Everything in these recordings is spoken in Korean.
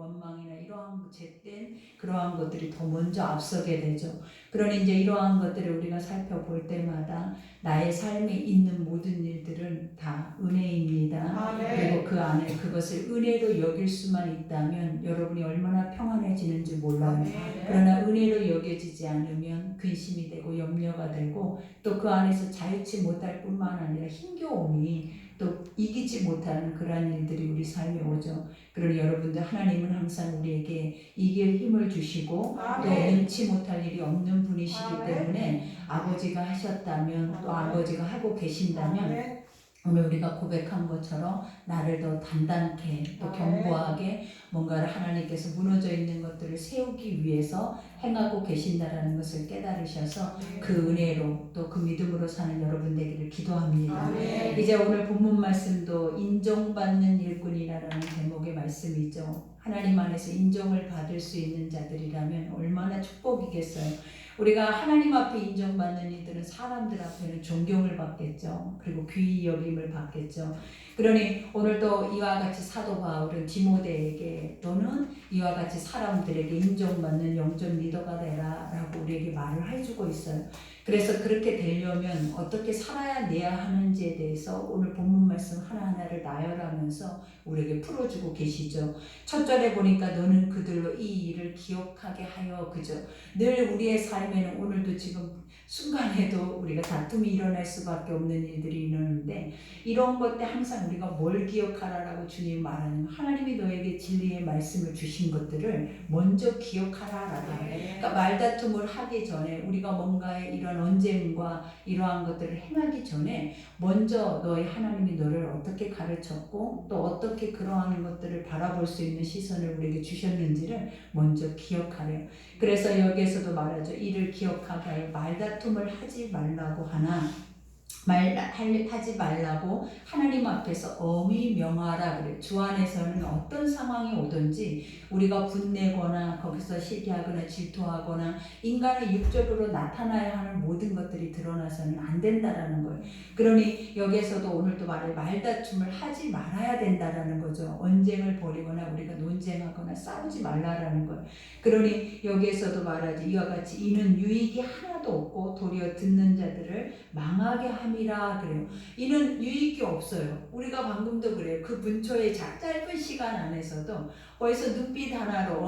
원망이나 이러한 죄된 그러한 것들이 더 먼저 앞서게 되죠. 그러니 이제 이러한 것들을 우리가 살펴볼 때마다 나의 삶에 있는 모든 일들은 다 은혜입니다. 그리고 그 안에 그것을 은혜로 여길 수만 있다면 여러분이 얼마나 평안해지는지 몰라요. 그러나 은혜로 여겨지지 않으면 근심이 되고 염려가 되고 또 그 안에서 자유치 못할 뿐만 아니라 힘겨움이 또 이기지 못하는 그러한 일들이 우리 삶에 오죠. 그러니 여러분들 하나님은 항상 우리에게 이길 힘을 주시고 또 능치 못할 일이 없는 분이시기 때문에 아버지가 하셨다면 또 아버지가 하고 계신다면 오늘 우리가 고백한 것처럼 나를 더 단단케 또 견고하게 뭔가를 하나님께서 무너져 있는 것들을 세우기 위해서 행하고 계신다라는 것을 깨달으셔서 그 은혜로 또 그 믿음으로 사는 여러분 되기를 기도합니다. 이제 오늘 본문 말씀도 인정받는 일꾼이라는 제목의 말씀이죠. 하나님 안에서 인정을 받을 수 있는 자들이라면 얼마나 축복이겠어요. 우리가 하나님 앞에 인정받는 이들은 사람들 앞에는 존경을 받겠죠. 그리고 귀히 여김을 받겠죠. 그러니 오늘도 이와 같이 사도 바울은 디모데에게 또는 이와 같이 사람들에게 인정받는 영적 리더가 되라 라고 우리에게 말을 해주고 있어요. 그래서 그렇게 되려면 어떻게 살아야 하는지에 대해서 오늘 본문 말씀 하나하나를 나열하면서 우리에게 풀어주고 계시죠. 첫 절에 보니까 너는 그들로 이 일을 기억하게 하여 그죠. 늘 우리의 삶에는 오늘도 지금 순간에도 우리가 다툼이 일어날 수밖에 없는 일들이 일어나는데 이런 것 때 항상 우리가 뭘 기억하라라고 주님 말하는 하나님이 너에게 진리의 말씀을 주신 것들을 먼저 기억하라라고 그러니까 말다툼을 하기 전에 우리가 뭔가의 이런 언쟁과 이러한 것들을 행하기 전에 먼저 너의 하나님이 너를 어떻게 가르쳤고 또 어떻게 그러한 것들을 바라볼 수 있는 시선을 우리에게 주셨는지를 먼저 기억하래요. 그래서 여기에서도 말하죠. 이를 기억하게 하여 말다툼을 하지 말라고 하나 하지 말라고 하나님 앞에서 엄히 명하라 그래요. 주 안에서는 어떤 상황이 오든지 우리가 분내거나 거기서 시기하거나 질투하거나 인간의 육적으로 나타나야 하는 모든 것들이 드러나서는 안 된다라는 거예요. 그러니 여기에서도 오늘도 말다툼을 하지 말아야 된다라는 거죠. 언쟁을 벌이거나 우리가 논쟁하거나 싸우지 말라라는 거예요. 그러니 여기에서도 말하지 이와 같이 이는 유익이 하나도 없고 도리어 듣는 자들을 망하게 함이라 그래요. 이는 유익이 없어요. 우리가 방금도 그래요. 그 분초의 짧은 시간 안에서도 벌써 눈빛 하나로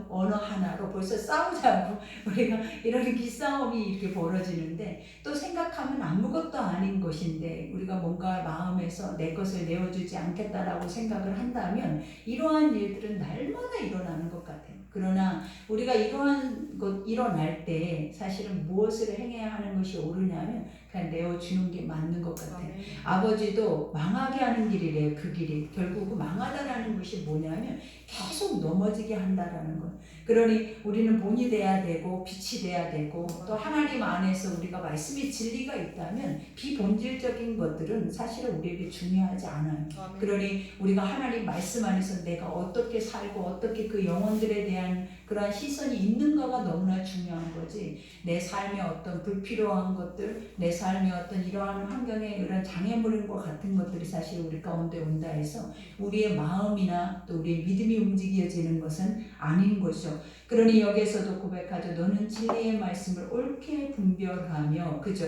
언어 하나로 벌써 싸우자고 우리가 이런 기싸움이 이렇게 벌어지는데 또 생각하면 아무것도 아닌 것인데 우리가 뭔가 마음에서 내 것을 내어주지 않겠다라고 생각을 한다면 이러한 일들은 날마다 일어나는 것 같아요. 그러나 우리가 이러한 것 일어날 때 사실은 무엇을 행해야 하는 것이 옳으냐면 그냥 내어주는 게 맞는 것 같아요. 아버지도 망하게 하는 길이래요. 그 길이 결국 망하다라는 것이 뭐냐면 계속 넘어지게 한다라는 것. 그러니 우리는 본이 돼야 되고 빛이 돼야 되고 또 하나님 안에서 우리가 말씀이 진리가 있다면 비본질적인 것들은 사실은 우리에게 중요하지 않아요. 그러니 우리가 하나님 말씀 안에서 내가 어떻게 살고 어떻게 그 영혼들에 대한 그러한 시선이 있는가가 너무나 중요한 거지. 내 삶에 어떤 불필요한 것들, 내 삶에 어떤 이러한 환경에 이런 장애물인 것 같은 것들이 사실 우리 가운데 온다 해서 우리의 마음이나 또 우리의 믿음이 움직여지는 것은 아닌 것이죠. 그러니 여기에서도 고백하죠. 너는 진리의 말씀을 옳게 분별하며 그죠?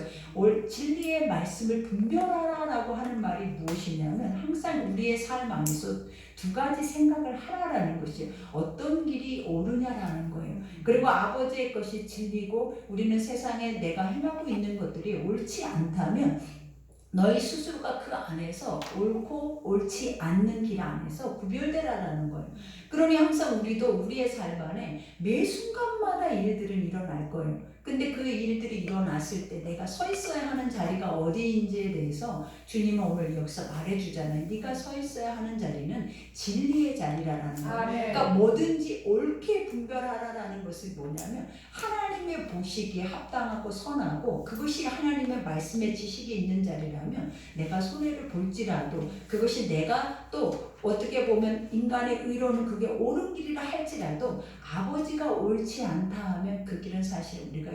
진리의 말씀을 분별하라라고 하는 말이 무엇이냐면 항상 우리의 삶 안에서 두 가지 생각을 하라라는 것이에요. 어떤 길이 옳으냐라는 거예요. 그리고 아버지의 것이 진리고 우리는 세상에 내가 행하고 있는 것들이 옳지 않다면 너희 스스로가 그 안에서 옳고 옳지 않는 길 안에서 구별되라라는 거예요. 그러니 항상 우리도 우리의 삶 안에 매 순간마다 일들은 일어날 거예요. 근데 그 일들이 일어났을 때 내가 서 있어야 하는 자리가 어디인지에 대해서 주님은 오늘 여기서 말해주잖아요. 네가 서 있어야 하는 자리는 진리의 자리라는 거예요. 그러니까 뭐든지 옳게 분별하라라는 것이 뭐냐면 하나님의 보시기에 합당하고 선하고 그것이 하나님의 말씀의 지식이 있는 자리라면 내가 손해를 볼지라도 그것이 내가 또 어떻게 보면 인간의 의로는 그게 옳은 길이라 할지라도 아버지가 옳지 않다 하면 그 길은 사실 우리가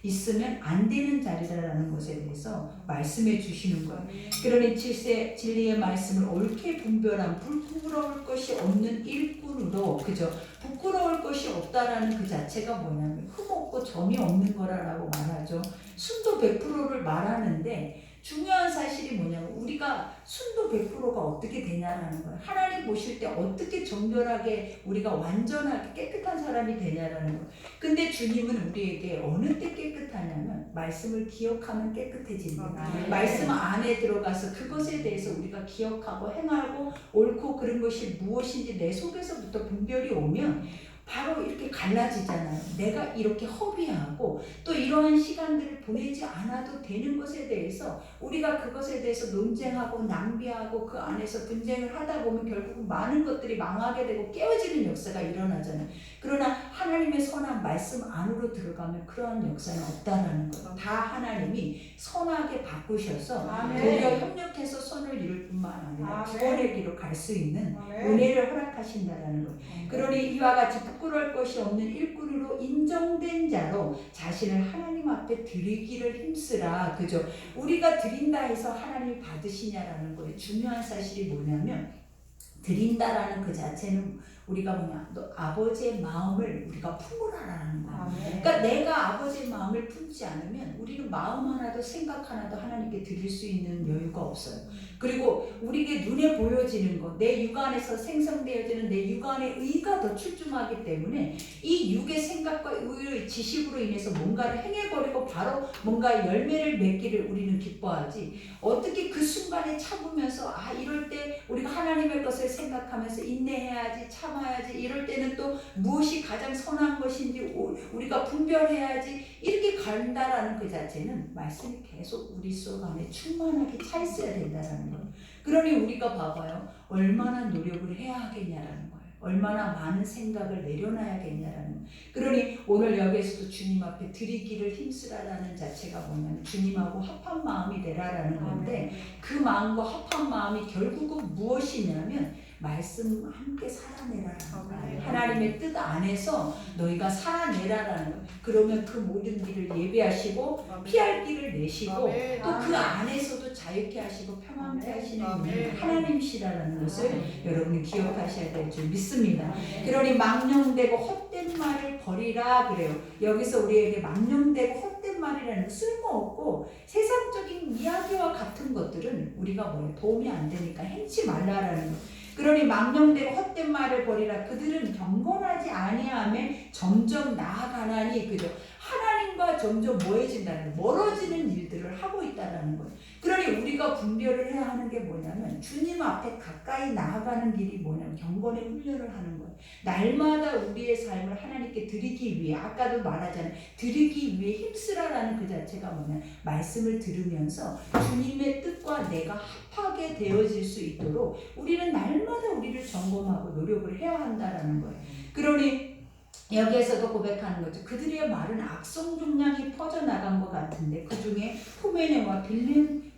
있으면 안 되는 자리다라는 것에 대해서 말씀해 주시는 거예요. 그러니 진리의 말씀을 옳게 분별한 불부러울 것이 없는 일꾼으로 일꾼으로 그죠? 부끄러울 것이 없다라는 그 자체가 뭐냐면 흠없고 점이 없는 거라고 말하죠. 순도 100%를 말하는데 중요한 사실이 뭐냐면 우리가 순도 100%가 어떻게 되냐라는 거예요. 하나님 보실 때 어떻게 정결하게 우리가 완전하게 깨끗한 사람이 되냐라는 거예요. 근데 주님은 우리에게 어느 때 깨끗하냐면 말씀을 기억하면 깨끗해집니다. 말씀 안에 들어가서 그것에 대해서 우리가 기억하고 행하고 옳고 그른 것이 무엇인지 내 속에서부터 분별이 오면 바로 이렇게 갈라지잖아요. 내가 이렇게 허비하고 또 이러한 시간들을 보내지 않아도 되는 것에 대해서 우리가 그것에 대해서 논쟁하고 낭비하고 그 안에서 분쟁을 하다 보면 결국 많은 것들이 망하게 되고 깨어지는 역사가 일어나잖아요. 그러나 하나님의 선한 말씀 안으로 들어가면 그러한 역사는 없다라는 거예요. 다 하나님이 선하게 바꾸셔서 도리어 협력해서 선을 이룰 뿐만 아니라 구원의 길로 갈 수 있는 은혜를 허락하신다라는 거예요. 그러니 이와 같이 부끄러울 것이 없는 일꾼으로 인정된 자로 자신을 하나님 앞에 드리기를 힘쓰라. 그죠? 우리가 드린다 해서 하나님이 받으시냐라는 거예요. 중요한 사실이 뭐냐면 드린다라는 그 자체는 우리가 뭐냐, 너 아버지의 마음을 우리가 품으라라는 거야. 그러니까 내가 아버지의 마음을 품지 않으면 우리는 마음 하나도 생각 하나도 하나님께 드릴 수 있는 여유가 없어요. 그리고 우리에게 눈에 보여지는 것, 내 육 안에서 생성되어지는 내 육 안의 의가 더 출중하기 때문에 이 육의 생각과 의의 지식으로 인해서 뭔가를 행해버리고 바로 뭔가 열매를 맺기를 우리는 기뻐하지. 어떻게 그 순간에 참으면서 이럴 때 우리가 하나님의 것을 생각하면서 인내해야지, 참아야지, 이럴 때는 또 무엇이 가장 선한 것인지 우리가 분별해야지, 이렇게 간다라는 그 자체는 말씀이 계속 우리 속 안에 충만하게 차 있어야 된다라는 거예요. 그러니 우리가 봐봐요. 얼마나 노력을 해야 하겠냐라는 거예요. 얼마나 많은 생각을 내려놔야겠냐라는 거예요. 그러니 오늘 여기에서도 주님 앞에 드리기를 힘쓰라라는 자체가 뭐냐면 주님하고 합한 마음이 되라라는 건데, 그 마음과 합한 마음이 결국은 무엇이냐면 말씀 함께 살아내라라는 거예요. 하나님의 뜻 안에서 너희가 살아내라라는 거예요. 그러면 그 모든 길을 예비하시고 피할 길을 내시고 또 그 안에서도 자유케 하시고 평안케 하시는 분이 하나님이시라는 것을 여러분이 기억하셔야 될 줄 믿습니다. 그러니 망령되고 헛된 말을 버리라 그래요. 여기서 우리에게 망령되고 헛된 말이라는 쓸모없고 세상적인 이야기와 같은 것들은 우리가 뭐예요? 도움이 안 되니까 행치 말라라는 거예요. 그러니 망령되고 헛된 말을 버리라. 그들은 경건하지 아니하매 점점 나아가나니, 그죠? 하나님과 점점 뭐해진다는, 멀어지는 일들을 하고 있다는 거예요. 그러니 우리가 분별을 해야 하는 게 뭐냐면 주님 앞에 가까이 나아가는 길이 뭐냐면 경건의 훈련을 하는 거예요. 날마다 우리의 삶을 하나님께 드리기 위해, 아까도 말하잖아요. 드리기 위해 힘쓰라라는 그 자체가 뭐냐면 말씀을 들으면서 주님의 뜻과 내가 합하게 되어질 수 있도록 우리는 날마다 우리를 점검하고 노력을 해야 한다라는 거예요. 그러니 여기에서도 고백하는 거죠. 그들의 말은 악성 종량이 퍼져나간 것 같은데 그 중에 후메네와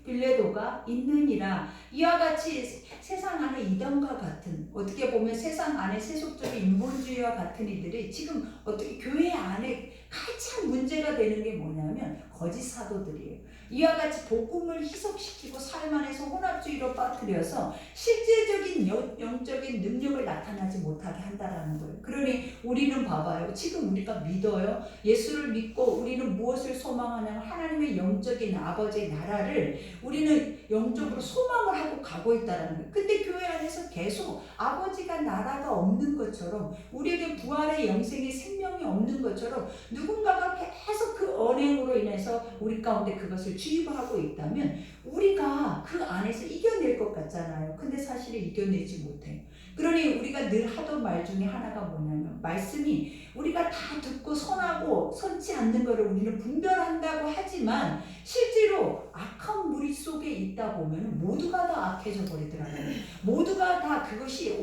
빌레도가 있느니라. 이와 같이 세상 안에 이단과 같은, 어떻게 보면 세상 안에 세속적인 인본주의와 같은 이들이 지금 어떻게 교회 안에 가장 문제가 되는 게 뭐냐면 거짓 사도들이에요. 이와 같이 복음을 희석시키고 삶 안에서 혼합주의로 빠뜨려서 실제적인 영적인 능력을 나타나지 못하게 한다라는 거예요. 그러니 우리는 봐봐요. 지금 우리가 믿어요. 예수를 믿고 우리는 무엇을 소망하냐면 하나님의 영적인 아버지의 나라를 우리는 영적으로 소망을 하고 가고 있다는 거예요. 근데 교회 안에서 계속 아버지가 나라가 없는 것처럼, 우리에게 부활의 영생의 생명이 없는 것처럼 누군가가 계속 그 언행으로 인해서 우리 가운데 그것을 주입하고 있다면 우리가 그 안에서 이겨낼 것 같잖아요. 근데 사실은 이겨내지 못해요. 그러니 우리가 늘 하던 말 중에 하나가 뭐냐면 말씀이 우리가 다 듣고 선하고 선치 않는 것을 우리는 분별한다고 하지만 실제로 악한 무리 속에 있다 보면 모두가 다 악해져 버리더라고요. 모두가 다 그것이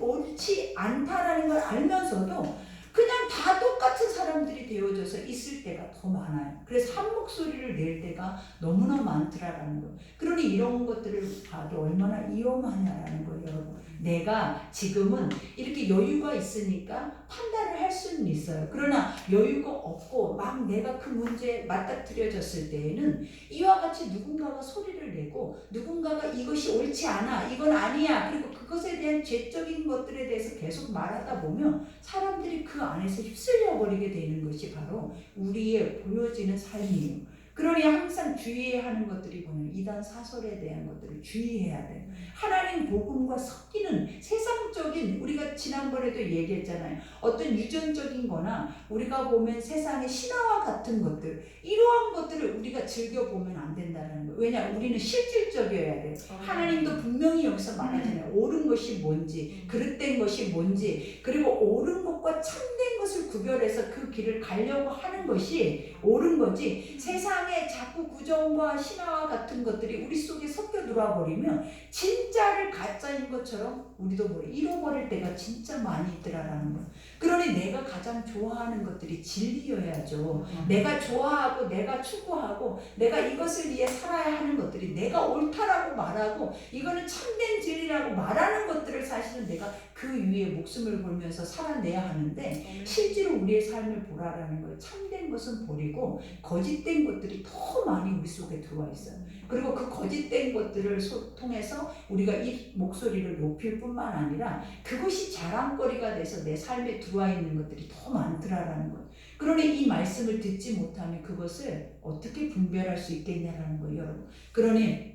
옳지 않다라는 걸 알면서도 그냥 다 똑같은 사람들이 되어져서 있을 때가 더 많아요. 그래서 한 목소리를 낼 때가 너무나 많더라라는 거예요. 그러니 이런 것들을 봐도 얼마나 위험하냐라는 거예요, 여러분. 내가 지금은 이렇게 여유가 있으니까 판단을 할 수는 수는 있어요. 그러나 여유가 없고 막 내가 그 문제에 맞닥뜨려졌을 때에는 이와 같이 누군가가 소리를 내고 누군가가 이것이 옳지 않아, 이건 아니야, 그리고 그것에 대한 죄적인 것들에 대해서 계속 말하다 보면 사람들이 그 안에서 휩쓸려 버리게 되는 것이 바로 우리의 보여지는 삶이에요. 그러니 항상 주의해야 하는 것들이 뭐냐면 이단 사설에 대한 것들을 주의해야 돼요. 하나님 복음과 섞이는 세상적인, 우리가 지난번에도 얘기했잖아요. 어떤 유전적인 거나 우리가 보면 세상의 신화와 같은 것들, 이러한 것들을 우리가 즐겨보면 안 된다는 거예요. 왜냐? 우리는 실질적이어야 돼요. 하나님도 분명히 여기서 말하잖아요. 옳은 것이 뭔지, 그릇된 것이 뭔지, 그리고 옳은 것과 참된 것을 구별해서 그 길을 가려고 하는 것이 옳은 거지, 세상의 자꾸 구정과 신화와 같은 것들이 우리 속에 섞여 들어와 버리면 진짜를 가짜인 것처럼 우리도 잃어버릴 때가 진짜 많이 있더라라는 거예요. 그러니 내가 가장 좋아하는 것들이 진리여야죠. 내가 좋아하고 내가 추구하고 내가 이것을 위해 살아야 하는 것들이, 내가 옳다라고 말하고 이거는 참된 진리라고 말하는 것들을 사실은 내가 그 위에 목숨을 걸면서 살아내야 하는데, 실제로 우리의 삶을 보라라는 거예요. 참된 것은 버리고 거짓된 것들이 더 많이 우리 속에 들어와 있어요. 그리고 그 거짓된 것들을 통해서 우리가 이 목소리를 높일 뿐만 아니라 그것이 자랑거리가 돼서 내 삶에 들어와 있는 것들이 더 많더라라는 거예요. 그러니 이 말씀을 듣지 못하면 그것을 어떻게 분별할 수 있겠냐라는 거예요, 여러분. 그러니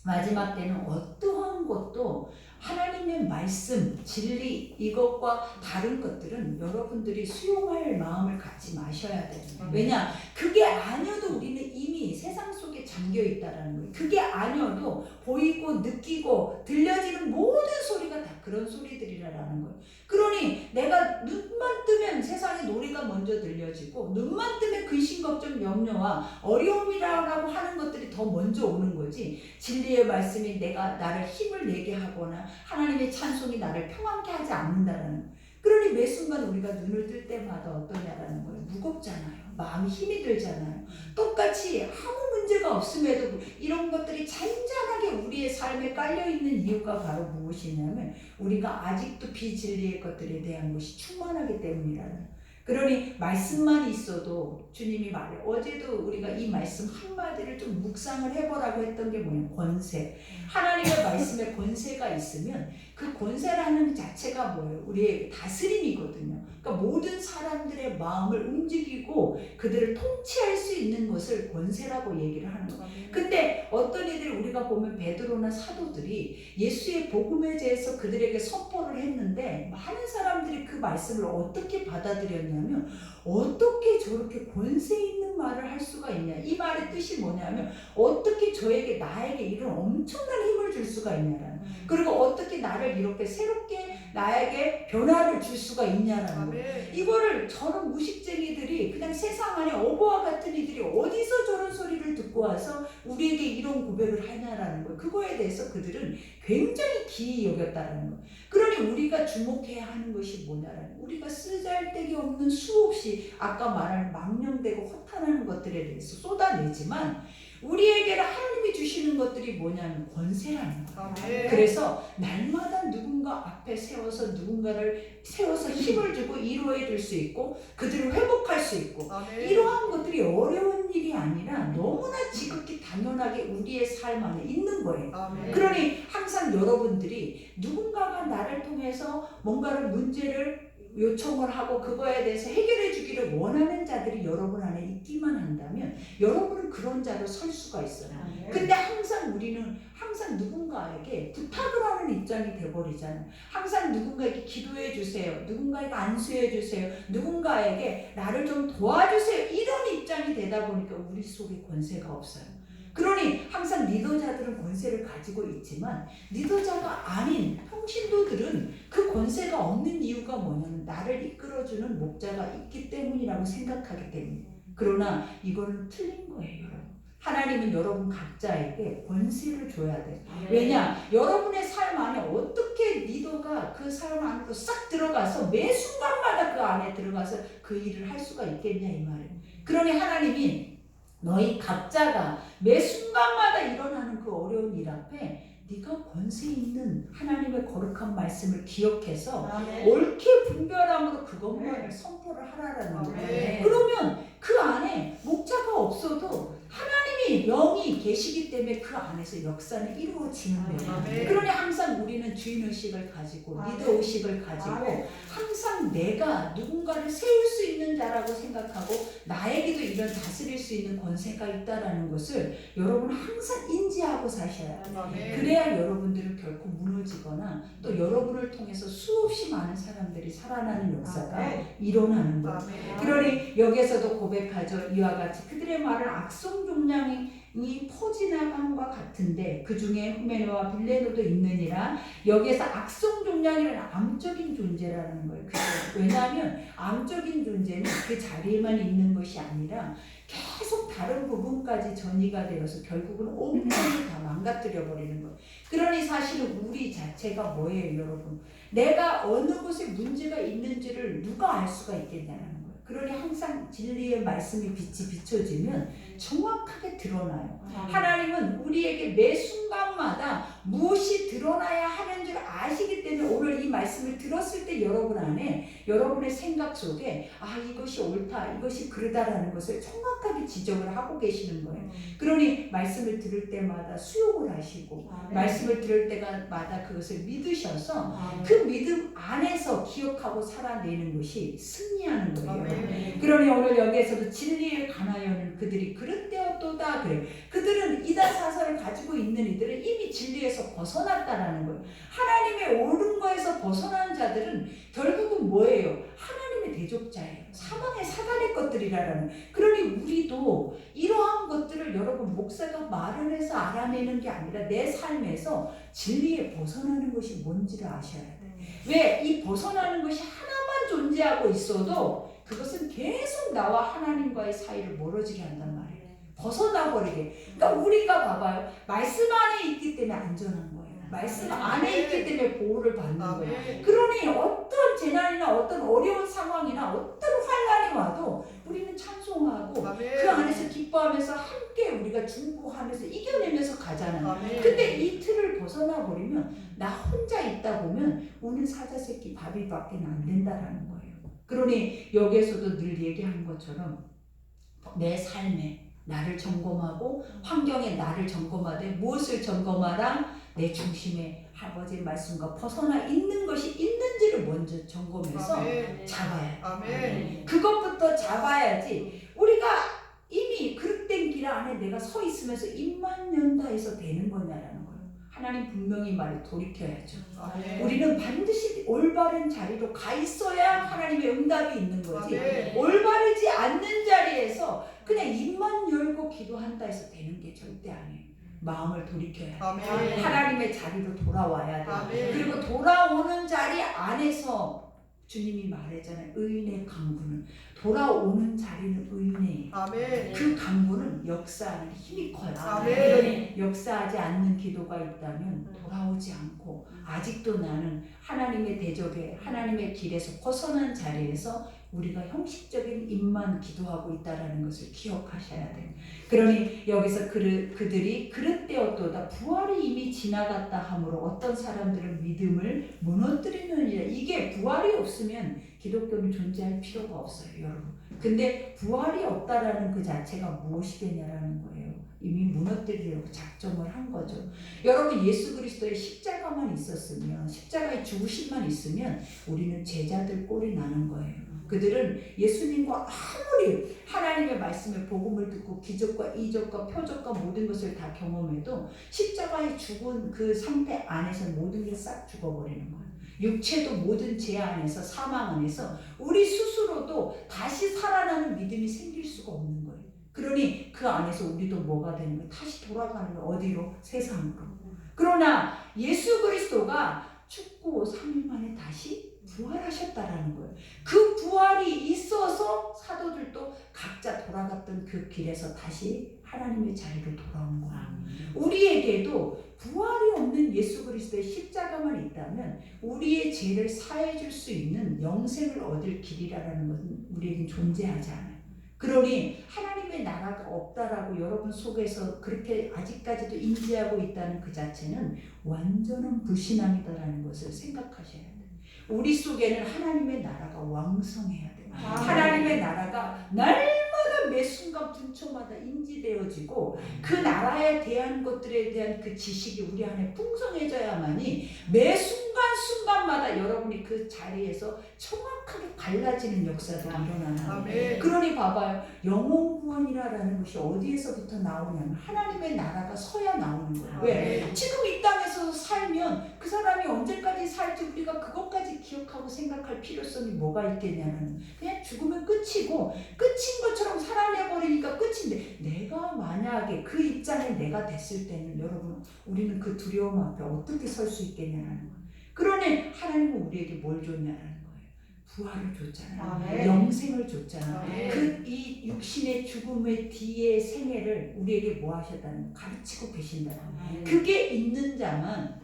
마지막 때는 어떠한 것도 하나님의 말씀, 진리, 이것과 다른 것들은 여러분들이 수용할 마음을 갖지 마셔야 돼요. 왜냐? 그게 아니어도 우리는 이미 세상 속에 잠겨 있다라는 거예요. 그게 아니어도 보이고 느끼고 들려지는 모든 소리가 다 그런 소리들이라는 거예요. 그러니 내가 눈만 뜨면 세상의 노래가 먼저 들려지고, 눈만 뜨면 근심, 걱정, 염려와 어려움이라고 하는 것들이 더 먼저 오는 거지, 진리의 말씀이 나를 힘을 내게 하거나 하나님의 찬송이 나를 평안케 하지 않는다라는 거예요. 그러니 매 순간 우리가 눈을 뜰 때마다 어떠냐라는 거예요. 무겁잖아요. 마음이 힘이 들잖아요. 똑같이 아무 문제가 없음에도 이런 것들이 잔잔하게 우리의 삶에 깔려있는 이유가 바로 무엇이냐면 우리가 아직도 비진리의 것들에 대한 것이 충만하기 때문이라는 거예요. 그러니 말씀만 있어도 주님이 말해요. 어제도 우리가 이 말씀 한마디를 좀 묵상을 해보라고 했던 게 뭐냐면 권세. 하나님의 말씀에 권세가 있으면 그 권세라는 자체가 뭐예요? 우리의 다스림이거든요. 그러니까 모든 사람들의 마음을 움직이고 그들을 통치할 수 있는 것을 권세라고 얘기를 하는 거예요. 근데 어떤 이들이 우리가 보면 베드로나 사도들이 예수의 복음에 대해서 그들에게 선포를 했는데 많은 사람들이 그 말씀을 어떻게 받아들였냐면, 어떻게 저렇게 권세 있는 말을 할 수가 있냐, 이 말의 뜻이 뭐냐면 어떻게 나에게 이런 엄청난 힘을 줄 수가 있냐라는, 그리고 어떻게 나를 이렇게 새롭게 나에게 변화를 줄 수가 있냐라는 거예요. 이거를 저런 무식쟁이들이, 그냥 세상 안에 어부와 같은 이들이 어디서 저런 소리를 듣고 와서 우리에게 이런 고백을 하냐라는 거예요. 그거에 대해서 그들은 굉장히 기이 여겼다라는 거예요. 그러니 우리가 주목해야 하는 것이 뭐냐라는, 우리가 쓰잘데기 없는 수없이 아까 말한 망령되고 허탄한 것들에 대해서 쏟아내지만 우리에게는 하나님이 주시는 것들이 뭐냐면 권세라는 거예요. 그래서 날마다 누군가 앞에 세워서 누군가를 세워서 힘을 주고 이루어 줄 수 있고 그들을 회복할 수 있고, 이러한 것들이 어려운 일이 아니라 너무나 지극히 당연하게 우리의 삶 안에 있는 거예요. 그러니 항상 여러분들이 누군가가 나를 통해서 뭔가를 문제를 요청을 하고 그거에 대해서 해결해 주기를 원하는 자들이 여러분 안에 있기만 한다면 여러분은 그런 자로 설 수가 있어요. 근데 항상 우리는 누군가에게 부탁을 하는 입장이 돼버리잖아요. 항상 누군가에게 기도해 주세요, 누군가에게 안수해 주세요, 누군가에게 나를 좀 도와주세요, 이런 입장이 되다 보니까 우리 속에 권세가 없어요. 그러니 항상 리더자들은 권세를 가지고 있지만 리더자가 아닌 평신도들은 그 권세가 없는 이유가 뭐냐면 나를 이끌어주는 목자가 있기 때문이라고 생각하기 때문에. 그러나 이거는 틀린 거예요, 여러분. 하나님은 여러분 각자에게 권세를 줘야 돼요. 왜냐? 여러분의 삶 안에 어떻게 리더가 그 삶 안으로 싹 들어가서 매 순간마다 그 안에 들어가서 그 일을 할 수가 있겠냐 이 말이에요. 그러니 하나님이 너희 각자가 매 순간마다 일어나는 그 어려운 일 앞에 네가 권세 있는 하나님의 거룩한 말씀을 기억해서 옳게 분별함으로 그것만을 선포를 사역을 하라라는 거예요. 아멘. 그러면 그 안에 목자가 없어도 하나님이 영이 계시기 때문에 그 안에서 역사는 이루어지는 거예요. 아멘. 그러니 항상 우리는 주인의식을 가지고 아멘. 리더의식을 가지고 아멘. 항상 내가 누군가를 세울 수 있는 자라고 생각하고 나에게도 이런 다스릴 수 있는 권세가 있다라는 것을 여러분 항상 인지하고 사셔야 돼요. 아멘. 그래야 여러분들은 결코 무너지거나 또 여러분을 통해서 수없이 많은 사람들이 살아나는 역사가 아멘. 일어나는 거예요. 아멘. 그러니 여기서도 고백하죠. 이와 같이 그들의 말은 악성 종량이 퍼지나감과 같은데 그 중에 후메노와 빌레노도 있느니라. 여기에서 악성 종량이라는 암적인 존재라는 거예요. 왜냐하면 암적인 존재는 그 자리에만 있는 것이 아니라 계속 다른 부분까지 전이가 되어서 결국은 온전히 다 망가뜨려 버리는 거예요. 그러니 사실은 우리 자체가 뭐예요, 여러분? 내가 어느 곳에 문제가 있는지를 누가 알 수가 있겠냐는 거예요. 그러니 항상 진리의 말씀이 빛이 비춰지면 정확하게 드러나요. 하나님은 우리에게 매 순간마다 무엇이 드러나야 하는 줄 아시기 때문에 오늘 이 말씀을 들었을 때 여러분 안에 여러분의 생각 속에 이것이 옳다, 이것이 그르다라는 것을 정확하게 지적을 하고 계시는 거예요. 그러니 말씀을 들을 때마다 수용을 하시고 말씀을 들을 때마다 그것을 믿으셔서 그 믿음 안에서 기억하고 살아내는 것이 승리하는 거예요. 그러니 오늘 여기에서도 진리에 관하여는 그들이 그릇되었도다 그래요. 그들은 이단 사설을 가지고 있는 이들은 이미 진리에서 벗어났다라는 거예요. 하나님의 옳은 거에서 벗어난 자들은 결국은 뭐예요? 하나님의 대적자예요. 사망의 사단의 것들이라는. 그러니 우리도 이러한 것들을 여러분 목사가 말을 해서 알아내는 게 아니라 내 삶에서 진리에 벗어나는 것이 뭔지를 아셔야 돼요. 왜? 이 벗어나는 것이 하나만 존재하고 있어도 그것은 계속 나와 하나님과의 사이를 멀어지게 한단 말이에요. 벗어나버리게. 그러니까 우리가 봐봐요. 말씀 안에 있기 때문에 안전한 거예요. 말씀 안에 있기 때문에 보호를 받는 거예요. 그러니 어떤 재난이나 어떤 어려운 상황이나 어떤 환난이 와도 우리는 찬송하고 그 안에서 기뻐하면서 함께 우리가 중보하면서 이겨내면서 가잖아요. 근데 이 틀을 벗어나 버리면 나 혼자 있다 보면 우는 사자새끼 바비밖에 안 된다라는 거예요. 그러니 여기에서도 늘 얘기한 것처럼 내 삶에 나를 점검하고 환경에 나를 점검하되 무엇을 점검하라? 내 중심에 아버지의 말씀과 벗어나 있는 것이 있는지를 먼저 점검해서 잡아야 돼. 그것부터 잡아야지 우리가 이미 그릇된 길 안에 내가 서 있으면서 입만 연다 해서 되는 거냐라는 거예요. 하나님 분명히 말해 돌이켜야죠. 우리는 반드시 올바른 자리로 가 있어야 하나님의 응답이 있는 거지. 올바르지 않는 자리에서 그냥 입만 열고 기도한다 해서 되는 게 절대 아니에요. 마음을 돌이켜야 돼. 하나님의 자리로 돌아와야 돼. 그리고 돌아오는 자리 안에서 주님이 말했잖아요. 의인의 강구는 돌아오는 자리는 의인이에요. 그 강구는 역사하는 힘이 커요. 그러니 역사하지 않는 기도가 있다면 돌아오지 않고 아직도 나는 하나님의 대적에 하나님의 길에서 벗어난 자리에서 우리가 형식적인 입만 기도하고 있다는 것을 기억하셔야 돼요. 그러니 여기서 그들이 그릇되었도다 부활이 이미 지나갔다 하므로 어떤 사람들은 믿음을 무너뜨리느니라. 이게 부활이 없으면 기독교는 존재할 필요가 없어요, 여러분. 근데 부활이 없다라는 그 자체가 무엇이겠냐라는 거예요. 이미 무너뜨리려고 작정을 한 거죠. 여러분 예수 그리스도의 십자가만 있었으면 십자가의 죽으심만 있으면 우리는 제자들 꼴이 나는 거예요. 그들은 예수님과 아무리 하나님의 말씀에 복음을 듣고 기적과 이적과 표적과 모든 것을 다 경험해도 십자가에 죽은 그 상태 안에서 모든 게 싹 죽어버리는 거예요. 육체도 모든 죄 안에서 사망 안에서 우리 스스로도 다시 살아나는 믿음이 생길 수가 없는 거예요. 그러니 그 안에서 우리도 뭐가 되는 거예요? 다시 돌아가는 거예요. 어디로? 세상으로. 그러나 예수 그리스도가 죽고 3일 만에 다시 부활하셨다라는 거예요. 그 부활이 있어서 사도들도 각자 돌아갔던 그 길에서 다시 하나님의 자리로 돌아온 거예요. 우리에게도 부활이 없는 예수 그리스도의 십자가만 있다면 우리의 죄를 사해 줄 수 있는 영생을 얻을 길이라는 것은 우리에겐 존재하지 않아요. 그러니 하나님의 나라가 없다라고 여러분 속에서 그렇게 아직까지도 인지하고 있다는 그 자체는 완전한 불신앙이다라는 것을 생각하셔야 돼요. 우리 속에는 하나님의 나라가 왕성해야 돼요. 하나님의 나라가 날마다 매 순간 분초마다 인지되어지고 그 나라에 대한 것들에 대한 그 지식이 우리 안에 풍성해져야만이 매 순간순간마다 여러분이 그 자리에서 정확하게 갈라지는 역사들이 일어나는 거예요. 그러니 봐봐요. 영혼 구원이라는 것이 어디에서부터 나오냐면 하나님의 나라가 서야 나오는 거예요. 왜? 지금 이 땅에서 살면 그 사람이 언제까지 살지 우리가 그것까지 기억하고 생각할 필요성이 뭐가 있겠냐면 그냥 죽으면 끝이고 끝인 것처럼 살아내버리니까 끝인데 내가 만약에 그 입장에 내가 됐을 때는 여러분 우리는 그 두려움 앞에 어떻게 설 수 있겠냐는 거예요. 그러니 하나님은 우리에게 뭘 줬냐는 거예요. 부활을 줬잖아요. 영생을 줬잖아요. 그 이 육신의 죽음의 뒤의 생애를 우리에게 뭐 하셨다는 가르치고 계신다는 거예요. 그게 있는 자만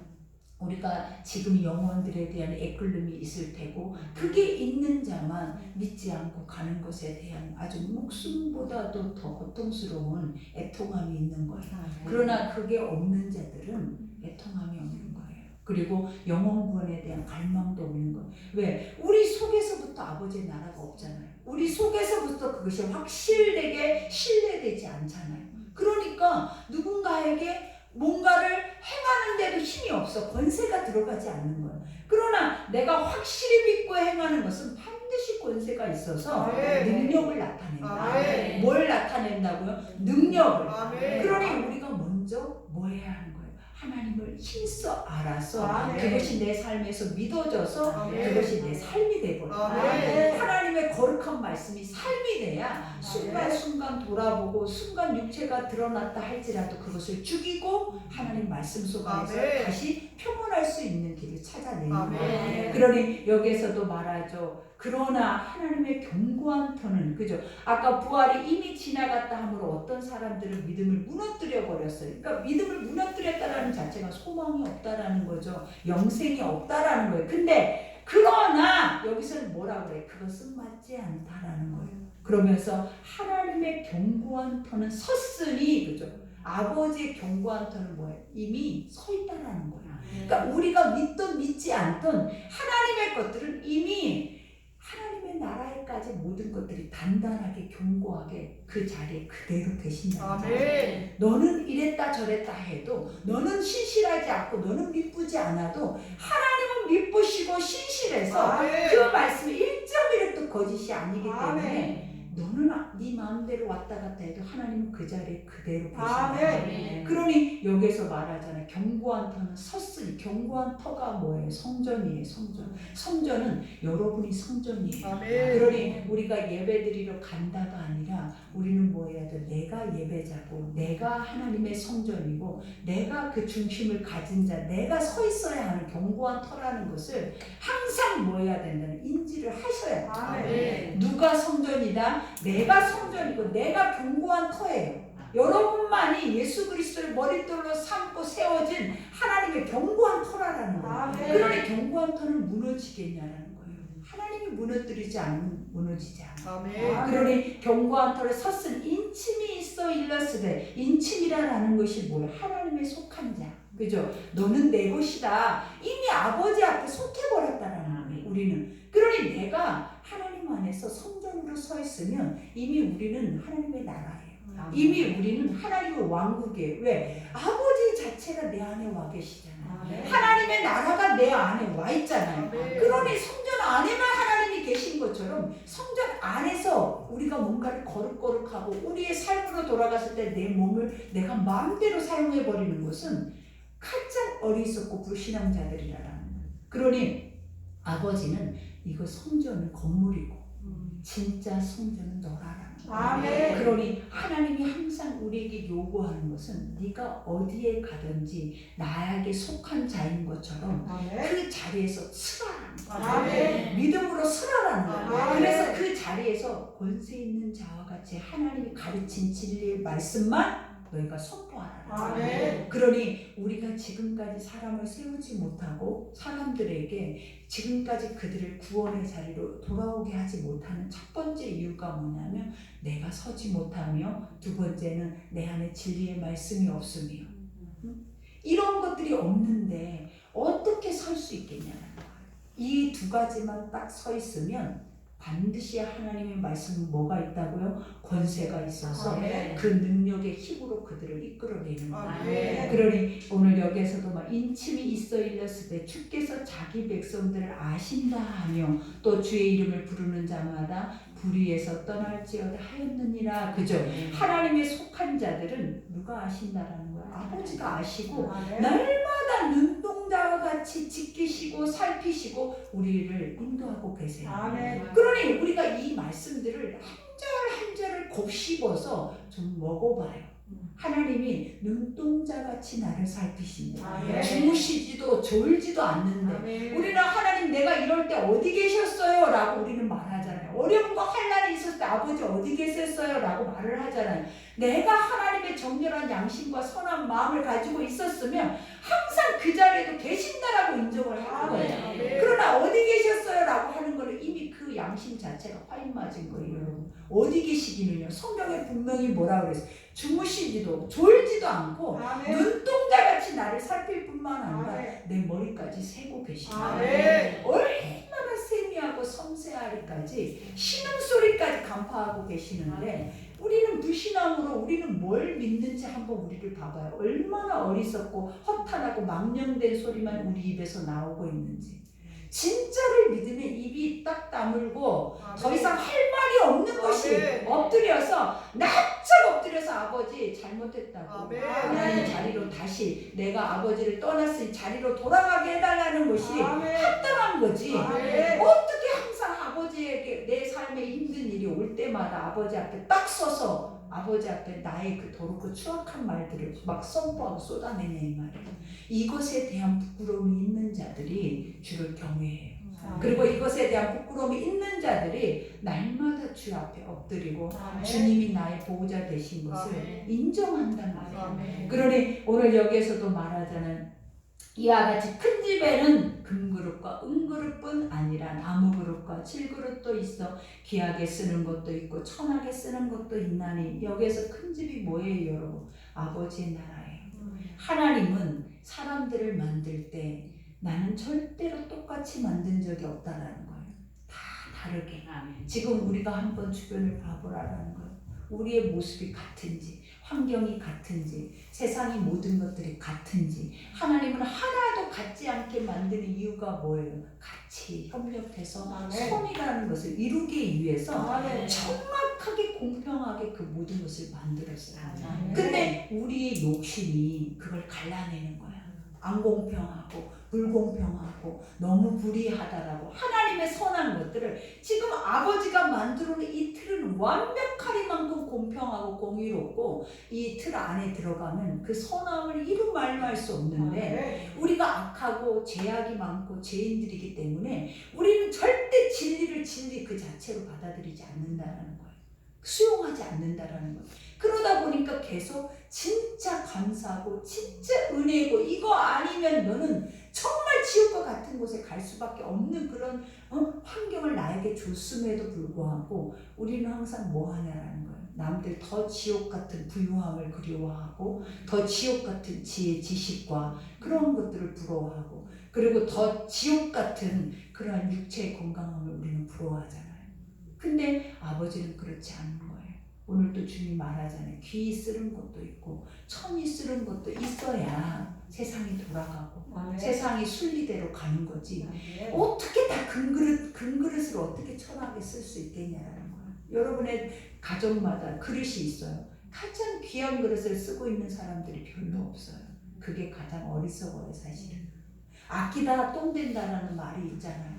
우리가 지금 영혼들에 대한 애끌림이 있을 테고 그게 있는 자만 믿지 않고 가는 것에 대한 아주 목숨보다도 더 고통스러운 애통함이 있는 거예요. 그러나 그게 없는 자들은 애통함이 없는 거예요. 그리고 영혼 구원에 대한 갈망도 없는 거예요. 왜? 우리 속에서부터 아버지의 나라가 없잖아요. 우리 속에서부터 그것이 확실하게 신뢰되지 않잖아요. 그러니까 누군가에게 뭔가를 행하는데도 힘이 없어. 권세가 들어가지 않는 거예요. 그러나 내가 확실히 믿고 행하는 것은 반드시 권세가 있어서 능력을 나타낸다. 뭘 나타낸다고요? 능력을. 그러니 우리가 먼저 뭐 해야 하는 거예요? 하나님을 힘써 알아서 그것이 내 삶에서 믿어져서 그것이 내 삶이 되버려요. 하나님의 거룩한 말씀이 삶이 돼야 순간순간 돌아보고 순간 육체가 드러났다 할지라도 그것을 죽이고 하나님 말씀 속에서 다시 평온할 수 있는 길을 찾아내는 거예요. 그러니 여기에서도 말하죠. 그러나 하나님의 견고한 터는 그죠? 아까 부활이 이미 지나갔다 하므로 어떤 사람들은 믿음을 무너뜨려 버렸어요. 그러니까 믿음을 무너뜨렸다라는 자체가 소망이 없다라는 거죠. 영생이 없다라는 거예요. 근데 그러나 여기서는 뭐라고 그래? 그것은 맞지 않다라는 거예요. 그러면서 하나님의 견고한 터는 섰으니 그죠? 아버지의 견고한 터는 뭐예요? 이미 서 있다라는 거예요. 그러니까 우리가 믿든 믿지 않든 하나님의 것들은 이미 하나님의 나라에까지 모든 것들이 단단하게 견고하게 그 자리에 그대로 계신다는 거예요. 너는 이랬다 저랬다 해도 너는 신실하지 않고 너는 미쁘지 않아도 하나님은 미쁘시고 신실해서 그 말씀이 1.1도 거짓이 아니기 때문에 너는 네 마음대로 왔다 갔다 해도 하나님은 그 자리에 그대로 계신다. 그러니 여기서 말하잖아요. 견고한 터는 섰으니 견고한 터가 뭐예요? 성전이에요. 성전. 성전은 여러분이 성전이에요. 그러니 우리가 예배드리러 간다가 아니라 우리는 뭐 해야 돼? 내가 예배자고 내가 하나님의 성전이고 내가 그 중심을 가진 자 내가 서 있어야 하는 견고한 터라는 것을 항상 뭐 해야 된다는 인지를 하셔야 돼요. 누가 성전이다? 내가 성전이고 내가 견고한 터예요. 여러분만이 예수 그리스도를 머릿돌로 삼고 세워진 하나님의 견고한 터라는 거예요. 그러니 견고한 터는 무너지겠냐라는 거예요. 하나님이 무너뜨리지 않으면 무너지지 않아요. 그러니 견고한 터를 섰은 인침이 있어 일렀으되 인침이라는 것이 뭐예요? 하나님의 속한 자. 그죠? 너는 내 것이다. 이미 아버지 앞에 속해버렸다라는 거예요. 우리는. 그러니 내가 하나님 안에서 성전으로 서 있으면 이미 우리는 하나님의 나라예요. 이미 우리는 하나님의 왕국이에요. 왜? 아버지 자체가 내 안에 와 계시잖아요. 하나님의 나라가 내 안에 와 있잖아요. 그러니 성전 안에만 하나님이 계신 것처럼 성전 안에서 우리가 뭔가를 거룩거룩하고 우리의 삶으로 돌아갔을 때 내 몸을 내가 마음대로 사용해버리는 것은 가장 어리석고 불신앙자들이라는 거예요. 그러니 아버지는 이거 성전은 건물이고 진짜 성전은 너라라는 거예요. 그러니 하나님이 항상 우리에게 요구하는 것은 네가 어디에 가든지 나에게 속한 자인 것처럼 그 자리에서 서라라는 거예요. 믿음으로 서라라는 거예요. 그래서 그 자리에서 권세 있는 자와 같이 하나님이 가르친 진리의 말씀만 너희가 선포하라. 그러니 우리가 지금까지 사람을 세우지 못하고 사람들에게 지금까지 그들을 구원의 자리로 돌아오게 하지 못하는 첫 번째 이유가 뭐냐면 내가 서지 못하며 두 번째는 내 안에 진리의 말씀이 없으며 이런 것들이 없는데 어떻게 설 수 있겠냐는 거예요. 이 두 가지만 딱 서 있으면 반드시 하나님의 말씀은 뭐가 있다고요? 권세가 있어서 아멘. 그 능력의 힘으로 그들을 이끌어내는 거예요. 아멘. 그러니 오늘 여기에서도 막 인침이 있어 일렀으되 주께서 자기 백성들을 아신다 하며 또 주의 이름을 부르는 자마다 불의에서 떠날지어다 하였느니라. 그죠? 하나님의 속한 자들은 누가 아신다라는 거예요. 아버지가 아시고 날마다 눈동자와 같이 지키시고 살피시고 우리를 인도하고 계세요. 아멘. 그러니 우리가 이 말씀들을 한 절 한 절을 곱씹어서 좀 먹어봐요. 하나님이 눈동자같이 나를 살피십니다. 아멘. 주무시지도 졸지도 않는데 아멘. 우리는 하나님 내가 이럴 때 어디 계셨어요? 라고 우리는 말하잖아요. 어려운 거 환난이 있었을 때 아버지 어디 계셨어요? 라고 말을 하잖아요. 내가 하나님의 정결한 양심과 선한 마음을 가지고 있었으면 항상 그 자리에도 계신다라고 인정을 하는 거예요. 아멘. 그러나 어디 계셨어요? 라고 하는 거는 이미 그 양심 자체가 화인 맞은 거예요. 여러분. 어디 계시기는요. 성경에 분명히 뭐라 그랬어요? 주무시지도 졸지도 않고 아멘. 눈동자같이 나를 살필 뿐만 아니라 아멘. 내 머리까지 세고 계십니다. 아멘. 얼마나 세미하고 섬세하리까지 신음소리까지 간파하고 계시는데 우리는 무신앙으로 우리는 뭘 믿는지 한번 우리를 봐봐요. 얼마나 어리석고 허탄하고 망령된 소리만 우리 입에서 나오고 있는지. 진짜를 믿으면 입이 딱 다물고 더 이상 할 말이 없는 것이 아멘. 엎드려서 납작 엎드려서 아버지 잘못했다고 아멘. 하나님 자리로 다시 내가 아버지를 떠났으니 자리로 돌아가게 해달라는 것이 아멘. 합당한 거지. 아멘. 어떻게 항상 아버지에게 내 삶에 힘든 일이 올 때마다 아버지 앞에 딱 서서 아버지 앞에 나의 그 더럽고 추악한 말들을 막 선포하고 쏟아내냐 이 말이에요. 이것에 대한 부끄러움이 있는 자들이 주를 경외해요. 그리고 이것에 대한 부끄러움이 있는 자들이 날마다 주 앞에 엎드리고 아멘. 주님이 나의 보호자 되신 것을 아멘. 인정한단 말이에요. 아멘. 그러니 오늘 여기에서도 말하자는 이와 같이 큰 집에는 금그릇과 은그릇뿐 아니라 나무그릇과 질그릇도 있어 귀하게 쓰는 것도 있고 천하게 쓰는 것도 있나니 여기에서 큰 집이 뭐예요 여러분? 아버지의 나라예요. 하나님은 사람들을 만들 때 나는 절대로 똑같이 만든 적이 없다라는 거예요. 다 다르게. 지금 우리가 한번 주변을 봐보라는 거예요. 우리의 모습이 같은지 환경이 같은지 세상의 모든 것들이 같은지 하나님은 하나도 같지 않게 만드는 이유가 뭐예요? 같이 협력해서 아멘. 선이라는 것을 이루기 위해서 아멘. 정확하게 공평하게 그 모든 것을 만들었어요. 아멘. 근데 우리의 욕심이 그걸 갈라내는 거야. 안 공평하고 불공평하고 너무 불의하다라고 하나님의 선한 것들을 지금 아버지가 만들어 놓은 이 틀은 완벽하리만큼 공평하고 공의롭고 이 틀 안에 들어가면 그 선함을 이루 말할 수 없는데 우리가 악하고 죄악이 많고 죄인들이기 때문에 우리는 절대 진리를 진리 그 자체로 받아들이지 않는다는 거예요. 수용하지 않는다라는 거예요. 그러다 보니까 계속 진짜 감사하고 진짜 은혜고 이거 아니면 너는 정말 지옥과 같은 곳에 갈 수밖에 없는 그런 환경을 나에게 줬음에도 불구하고 우리는 항상 뭐 하냐라는 거예요. 남들 더 지옥 같은 부유함을 그리워하고 더 지옥 같은 지혜 지식과 그런 것들을 부러워하고 그리고 더 지옥 같은 그러한 육체의 건강함을 우리는 부러워하잖아요. 근데 아버지는 그렇지 않은 거예요. 오늘도 주님 말하잖아요. 귀 쓰는 것도 있고 천이 쓰는 것도 있어야 세상이 돌아가고 아멘. 세상이 순리대로 가는 거지. 아멘. 어떻게 다 금그릇을 어떻게 천하게 쓸 수 있겠냐라는 거예요. 여러분의 가정마다 그릇이 있어요. 가장 귀한 그릇을 쓰고 있는 사람들이 별로 없어요. 그게 가장 어리석어요 사실은. 아끼다 똥 된다라는 말이 있잖아요.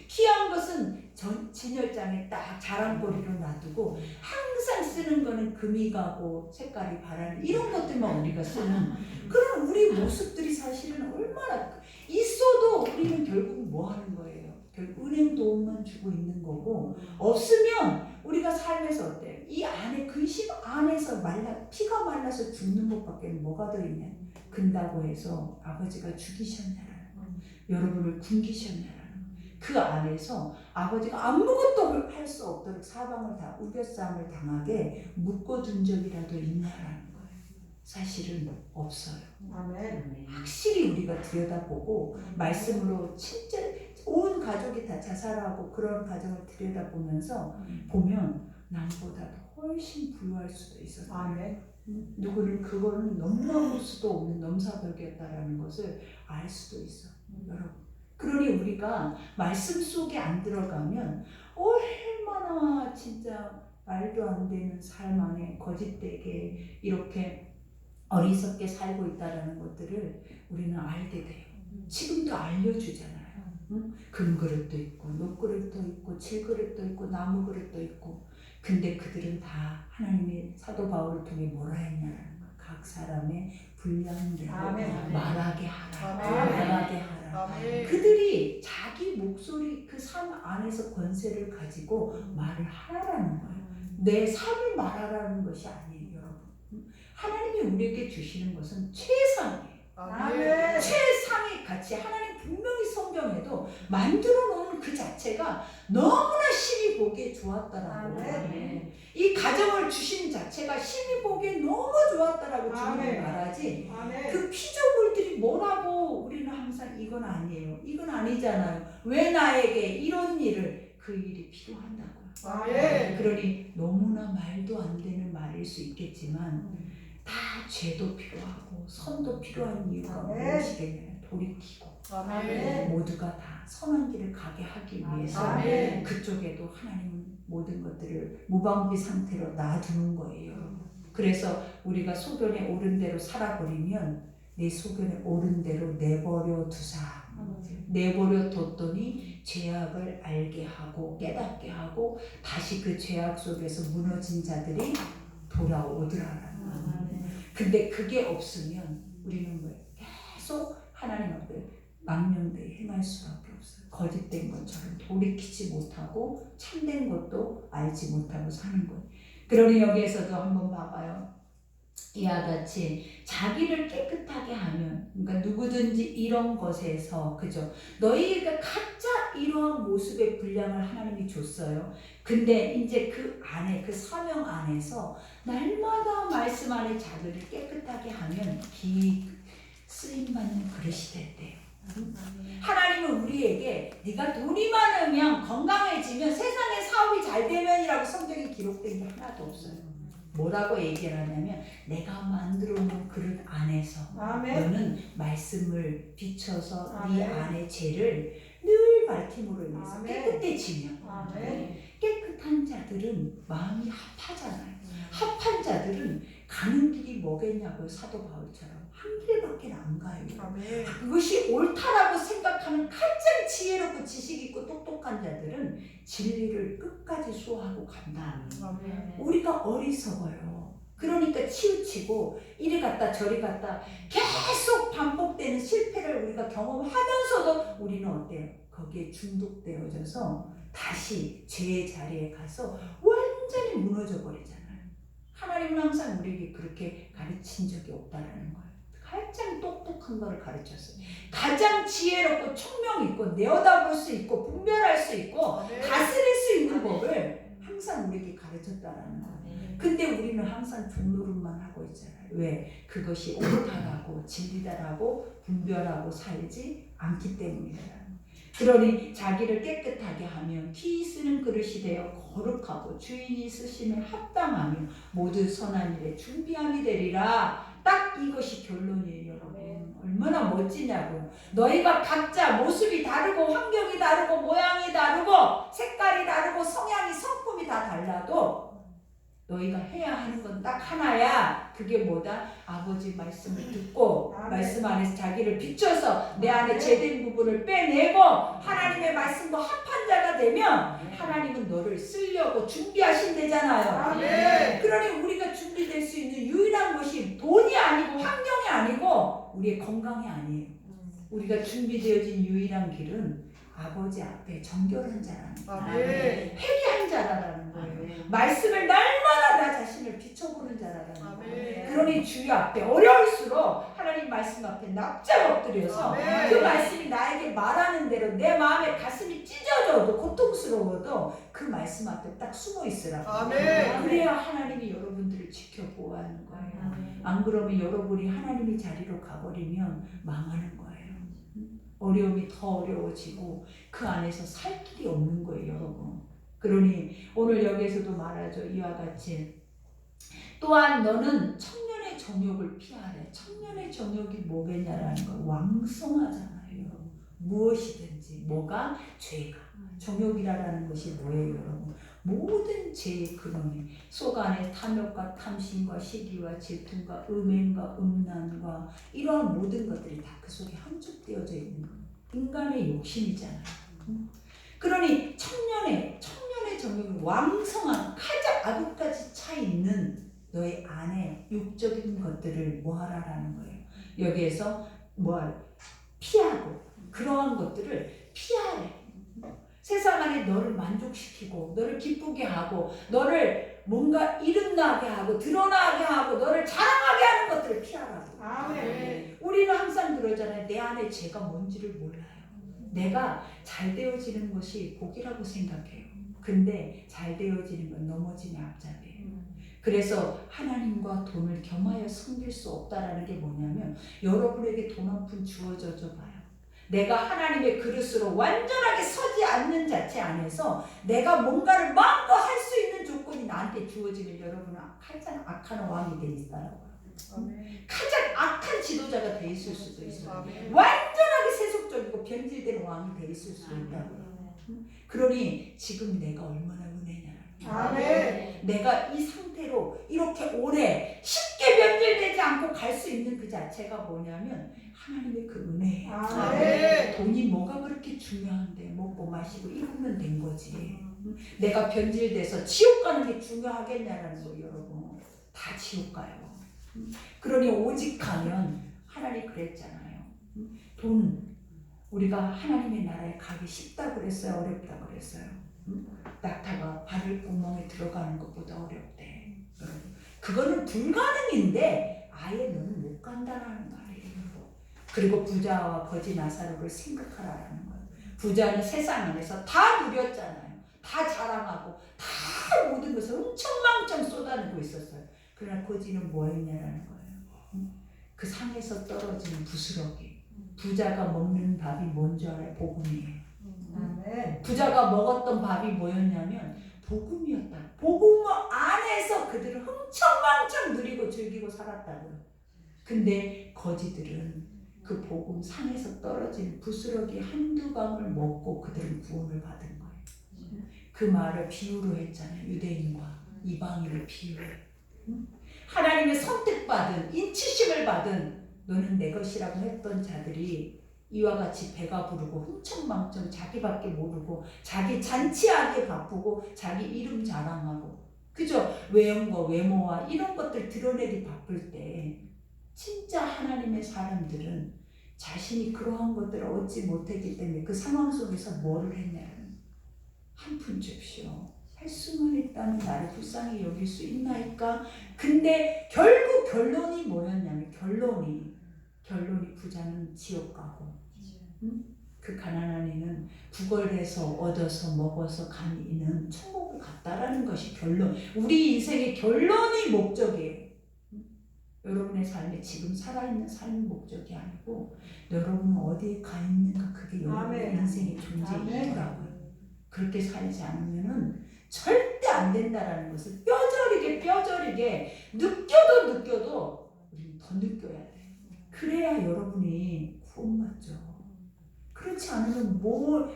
귀한 것은 진열장에 딱 자랑거리로 놔두고 항상 쓰는 거는 금이 가고 색깔이 바라는 이런 것들만 우리가 쓰는 그런 우리 모습들이 사실은 얼마나 있어도 우리는 결국 뭐 하는 거예요? 결국 은행 도움만 주고 있는 거고 없으면 우리가 삶에서 어때요? 이 안에 근심 안에서 피가 말라서 죽는 것밖에 뭐가 더 있냐? 근다고 해서 아버지가 죽이셨냐라는 거 여러분을 굶기셨냐라는 그 안에서 아버지가 아무것도 할 수 없도록 사방을 다 우겨싸움을 당하게 묶어둔 적이라도 있냐라는 거예요. 사실은 확실히 우리가 들여다보고 말씀으로 진짜 온 가족이 다 자살하고 그런 가정을 들여다보면서 보면 남보다도 훨씬 부유할 수도 있었어요. 아멘. 누구는 그거는 넘나올 수도 없는 넘사벽이었다라는 것을 알 수도 있어. 여러분. 그러니 우리가 말씀 속에 안 들어가면 얼마나 진짜 말도 안 되는 삶 안에 거짓되게 이렇게 어리석게 살고 있다라는 것들을 우리는 알게 돼요. 지금도 알려주잖아요. 응? 금그릇도 있고 녹그릇도 있고 칠그릇도 있고 나무그릇도 있고. 근데 그들은 다 하나님의 사도 바울을 통해 뭐라 했냐라는 거야. 각 사람의 분량대로 아멘. 말하게 하라. 아멘. 말하게 하라. 아멘. 그들이 자기 목소리 그 삶 안에서 권세를 가지고 말을 하라는 거예요. 내 삶을 말하라는 것이 아니에요, 여러분. 하나님이 우리에게 주시는 것은 최상이에요. 아멘. 최상의 가치. 하나님 분명히 성경에도 만들어 놓은 그 자체가 너무나 심히 보기에 좋았다라고. 아멘. 이 가정을 주신 자체가 심히 보기에 너무 좋았다라고 주님이 아멘. 말하지. 아멘. 그 피조물들이 뭐라고 우리는 항상 이건 아니에요. 이건 아니잖아요. 왜 나에게 이런 일을 그 일이 필요한다고요. 아멘. 그러니 너무나 말도 안 되는 말일 수 있겠지만 다 죄도 필요하고 선도 필요한 이유가 아멘. 무엇이겠냐면 돌이키고 아멘. 모두가 다 선한 길을 가게 하기 위해서 아멘. 그쪽에도 하나님은 모든 것들을 무방비 상태로 놔두는 거예요. 그래서 우리가 소견에 오른 대로 살아버리면 내 소견에 오른 대로 내버려 두사. 내버려 뒀더니 죄악을 알게 하고 깨닫게 하고 다시 그 죄악 속에서 무너진 자들이 돌아오더라라는 거예요. 근데 그게 없으면 우리는 왜 계속 하나님 앞에 망령되이 행할 수밖에 없어요. 거짓된 것처럼 돌이키지 못하고 참된 것도 알지 못하고 사는 거예요. 그러니 여기에서도 한번 봐봐요. 이와 같이 자기를 깨끗하게 하면, 그러니까 누구든지 이런 것에서, 그죠? 너희가 각자 이러한 모습의 분량을 하나님이 줬어요. 근데 이제 그 안에, 그 사명 안에서 날마다 말씀 안에 자기를 깨끗하게 하면 쓰임받는 그릇이 됐대요. 하나님은 우리에게 네가 돈이 많으면 건강해지면 세상의 사업이 잘 되면이라고 성경에 기록된 게 하나도 없어요. 뭐라고 얘기를 하냐면 내가 만들어 놓은 그릇 안에서 아멘. 너는 말씀을 비춰서 아멘. 네 안의 죄를 늘 밝힘으로 인해서 아멘. 깨끗해지면 아멘. 깨끗한 자들은 마음이 합하잖아요. 합한 자들은 가는 길이 뭐겠냐고요. 사도 바울처럼 한 길밖에 안 가요. 아멘. 그것이 옳다라고 생각하는 가장 지혜롭고 지식 있고 똑똑한 자들은 진리를 끝까지 수호하고 간다. 아멘. 우리가 어리석어요. 그러니까 치우치고 이리 갔다 저리 갔다 계속 반복되는 실패를 우리가 경험하면서도 우리는 어때요? 거기에 중독되어져서 다시 죄의 자리에 가서 완전히 무너져 버리잖아요. 하나님은 항상 우리에게 그렇게 가르친 적이 없다라는 거예요. 가장 똑똑한 거를 가르쳤어요. 가장 지혜롭고 총명 있고 내어다볼 수 있고 분별할 수 있고 아멘. 다스릴 수 있는 법을 항상 우리에게 가르쳤다라는 거예요. 근데 우리는 항상 종노릇만 하고 있잖아요. 왜? 그것이 옳다라고 진리다라고 분별하고 살지 않기 때문이다. 그러니 자기를 깨끗하게 하면 기 쓰는 그릇이 되어 거룩하고 주인이 쓰심에 합당하며 모든 선한 일에 준비함이 되리라. 딱 이것이 결론이에요, 여러분. 얼마나 멋지냐고요. 너희가 각자 모습이 다르고 환경이 다르고 모양이 다르고 색깔이 다르고 성품이 다 달라도 너희가 해야 하는 건 딱 하나야. 그게 뭐다? 아버지 말씀을 듣고 아멘. 말씀 안에서 자기를 비춰서 내 안에 죄된 부분을 빼내고 하나님의 말씀과 합한 자가 되면 하나님은 너를 쓰려고 준비하신대잖아요. 아멘. 그러니 우리가 준비될 수 있는 유일한 것이 돈이 아니고 환경이 아니고 우리의 건강이 아니에요. 우리가 준비되어진 유일한 길은 아버지 앞에 정결한 자라는 거예요. 아멘. 회개한 자라는 거예요. 말씀을 날마다 나 자신을 비춰보는 자라는 거예요. 아멘. 그러니 주여 앞에 어려울수록 하나님 말씀 앞에 납작 엎드려서 아멘. 그 말씀이 나에게 말하는 대로 내 마음에 가슴이 찢어져도 고통스러워도 그 말씀 앞에 딱 숨어 있으라고. 아멘. 그래야 하나님이 여러분들을 지켜보호하는 거예요. 안 그러면 여러분이 하나님의 자리로 가버리면 망하는 거예요. 어려움이 더 어려워지고 그 안에서 살 길이 없는 거예요, 여러분. 그러니 오늘 여기에서도 말하죠. 이와 같이 또한 너는 청년의 정욕을 피하래. 청년의 정욕이 뭐겠냐라는 거. 왕성하잖아요, 여러분. 무엇이든지 뭐가 죄가 정욕이라는 것이 뭐예요, 여러분? 모든 죄의 근원이 속 안에 탐욕과 탐심과 시기와 질투와 음행과 음란과 이러한 모든 것들이 다 그 속에 함축되어져 있는 거예요. 인간의 욕심이잖아요. 그러니 청년의 정욕이 왕성한 가장 아구까지 차 있는 너의 안에 육적인 것들을 뭐하라라는 거예요. 여기에서 피하고 그러한 것들을 피하래. 세상 안에 너를 만족시키고 너를 기쁘게 하고 너를 뭔가 이름나게 하고 드러나게 하고 너를 자랑하게 하는 것들을 피하라고. 아멘. 우리는 항상 그러잖아요. 내 안에 죄가 뭔지를 몰라요. 내가 잘 되어지는 것이 복이라고 생각해요. 근데 잘 되어지는 건 넘어짐의 앞잡이에요. 그래서 하나님과 돈을 겸하여 섬길 수 없다라는 게 뭐냐면 여러분에게 돈 한 푼 주어져 봐요. 내가 하나님의 그릇으로 완전하게 서지 않는 자체 안에서 내가 뭔가를 마음껏 할 수 있는 조건이 나한테 주어지면 여러분은 가장 악한 왕이 돼 있다라고요. 가장 악한 지도자가 돼 있을 수도 있어요. 완전하게 세속적이고 변질된 왕이 돼 있을 수 있다고요. 그러니 지금 내가 얼마나 은혜냐라는 거예요. 아멘. 내가 이 상태로 이렇게 오래 쉽게 변질되지 않고 갈 수 있는 그 자체가 뭐냐면 하나님의 그 은혜예요. 아멘. 돈이 뭐가 그렇게 중요한데 먹고 마시고 입으면 된 거지. 내가 변질돼서 지옥 가는 게 중요하겠냐라는 거예요, 여러분. 다 지옥 가요. 그러니 오직 가면 하나님 그랬잖아요. 돈 우리가 하나님의 나라에 가기 쉽다 그랬어요, 어렵다 그랬어요. 낙타가 바늘 구멍에 들어가는 것보다 어렵대. 그거는 불가능인데 아예 너는 못 간다라는 말이에요. 그리고 부자와 거지 나사로를 생각하라는 거예요. 부자는 세상 안에서 다 누렸잖아요. 다 자랑하고 다 모든 것을 흥청망청 쏟아내고 있었어요. 그러나 거지는 뭐 했냐라는 거예요. 그 상에서 떨어지는 부스러기. 부자가 먹는 밥이 뭔지 알아요? 복음이에요. 아멘. 부자가 먹었던 밥이 뭐였냐면 복음이었다. 복음 안에서 그들은 흥청망청 누리고 즐기고 살았다고요. 근데 거지들은 그 복음 상에서 떨어진 부스러기 한두 방울 먹고 그들은 구원을 받은 거예요. 그 말을 비유로 했잖아요. 유대인과 이방인을 비유해. 하나님의 선택받은 인치심을 받은 너는 내 것이라고 했던 자들이 이와 같이 배가 부르고 흥청망청 자기밖에 모르고 자기 잔치하게 바쁘고 자기 이름 자랑하고 그죠? 외형과 외모와 이런 것들 드러내기 바쁠 때 진짜 하나님의 사람들은 자신이 그러한 것들을 얻지 못했기 때문에 그 상황 속에서 뭐를 했냐면 한 푼 줍시오. 할 수만 있다면 나를 불쌍히 여길 수 있나이까? 근데 결국 결론이 뭐였냐면 결론이 부자는 지옥 가고 그 가난한 이는 구걸해서 얻어서 먹어서 간 이는 천국을 갔다라는 것이 결론. 우리 인생의 결론이 목적이에요. 여러분의 삶에 지금 살아있는 삶이 목적이 아니고 여러분은 어디에 가 있는가 그게 여러분의 인생의 존재인 거라고요. 그렇게 살지 않으면은 절대 안 된다라는 것을 뼈저리게 느껴도 우리는 더 느껴야 돼. 그래야 여러분이 구원받죠. 그렇지 않으면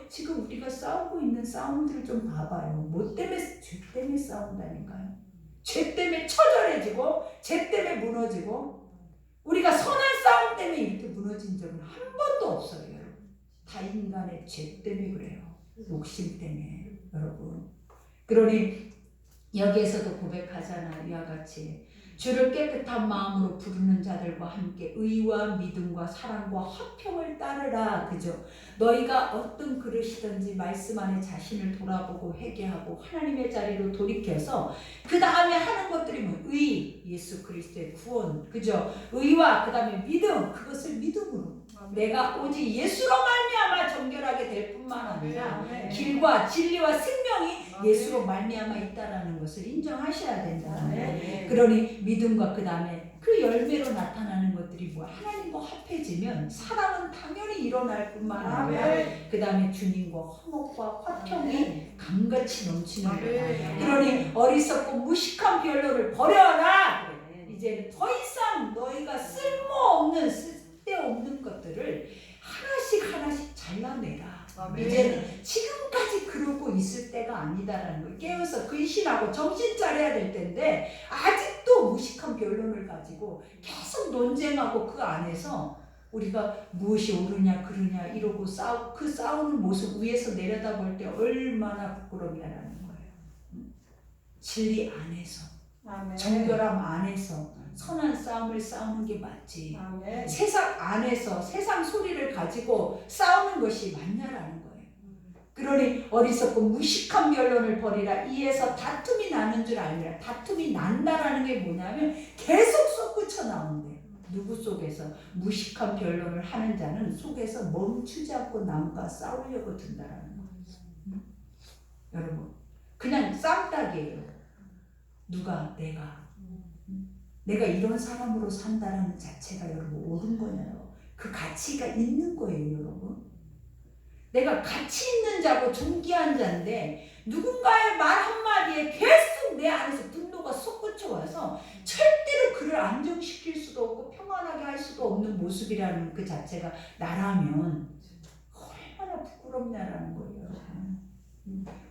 지금 우리가 싸우고 있는 싸움들을 좀 봐봐요. 뭐 때문에? 죄 때문에 싸운다니까요. 죄 때문에 처절해지고 죄 때문에 무너지고 우리가 선한 싸움 때문에 이렇게 무너진 적은 한 번도 없어요. 여러분. 다 인간의 죄 때문에 그래요. 욕심 때문에 여러분. 그러니 여기에서도 고백하잖아요. 이와 같이 주를 깨끗한 마음으로 부르는 자들과 함께 의와 믿음과 사랑과 화평을 따르라. 그죠? 너희가 어떤 그릇이든지 말씀 안에 자신을 돌아보고 회개하고 하나님의 자리로 돌이켜서 그 다음에 하는 것들이 뭐 의, 예수 그리스도의 구원, 그죠? 의와 그 다음에 믿음, 그것을 믿음으로 내가 오직 예수로 말미암아 정결하게 될 뿐만 아니라 길과 진리와 생명이 예수로 말미암아 있다라는 것을 인정하셔야 된다. 그러니 믿음과 그 다음에 그 열매로 나타나는 것들이 뭐야? 하나님과 합해지면 사랑은 당연히 일어날 뿐만 아니라 아멘. 그 다음에 주님과 화목과 화평이 강같이 넘치는 거야. 아멘. 그러니 어리석고 무식한 변론을 버려라. 이제는 더 이상 너희가 쓸모없는 쓸데없는 것들을 하나씩 잘라내라. 아멘. 이제는 지금까지 그러고 있을 때가 아니다라는 걸 깨어서 근신하고 정신 차려야 될 텐데 아직도 무식한 변론을 가지고 계속 논쟁하고 그 안에서 우리가 무엇이 옳으냐 그르냐 이러고 그 싸우는 모습 위에서 내려다볼 때 얼마나 부끄럽냐라는 거예요. 진리 안에서 아멘. 정결함 안에서 선한 싸움을 싸우는 게 맞지. 아멘. 세상 안에서 세상 소리를 가지고 싸우는 것이 맞냐라는 거예요. 그러니 어리석고 무식한 변론을 버리라. 이에서 다툼이 나는 줄 알미라. 다툼이 난다라는 게 뭐냐면 계속 솟구쳐 나오는데 누구 속에서? 무식한 변론을 하는 자는 속에서 멈추지 않고 남과 싸우려고 든다라는 거예요. 여러분 그냥 쌈딱이에요. 누가? 내가 이런 사람으로 산다라는 자체가 여러분 옳은 거냐요. 그 가치가 있는 거예요 여러분. 내가 가치 있는 자고 존귀한 자인데 누군가의 말 한마디에 계속 내 안에서 분노가 솟구쳐 와서 절대로 그를 안정시킬 수도 없고 평안하게 할 수도 없는 모습이라는 그 자체가 나라면 얼마나 부끄럽냐라는 거예요 여러분.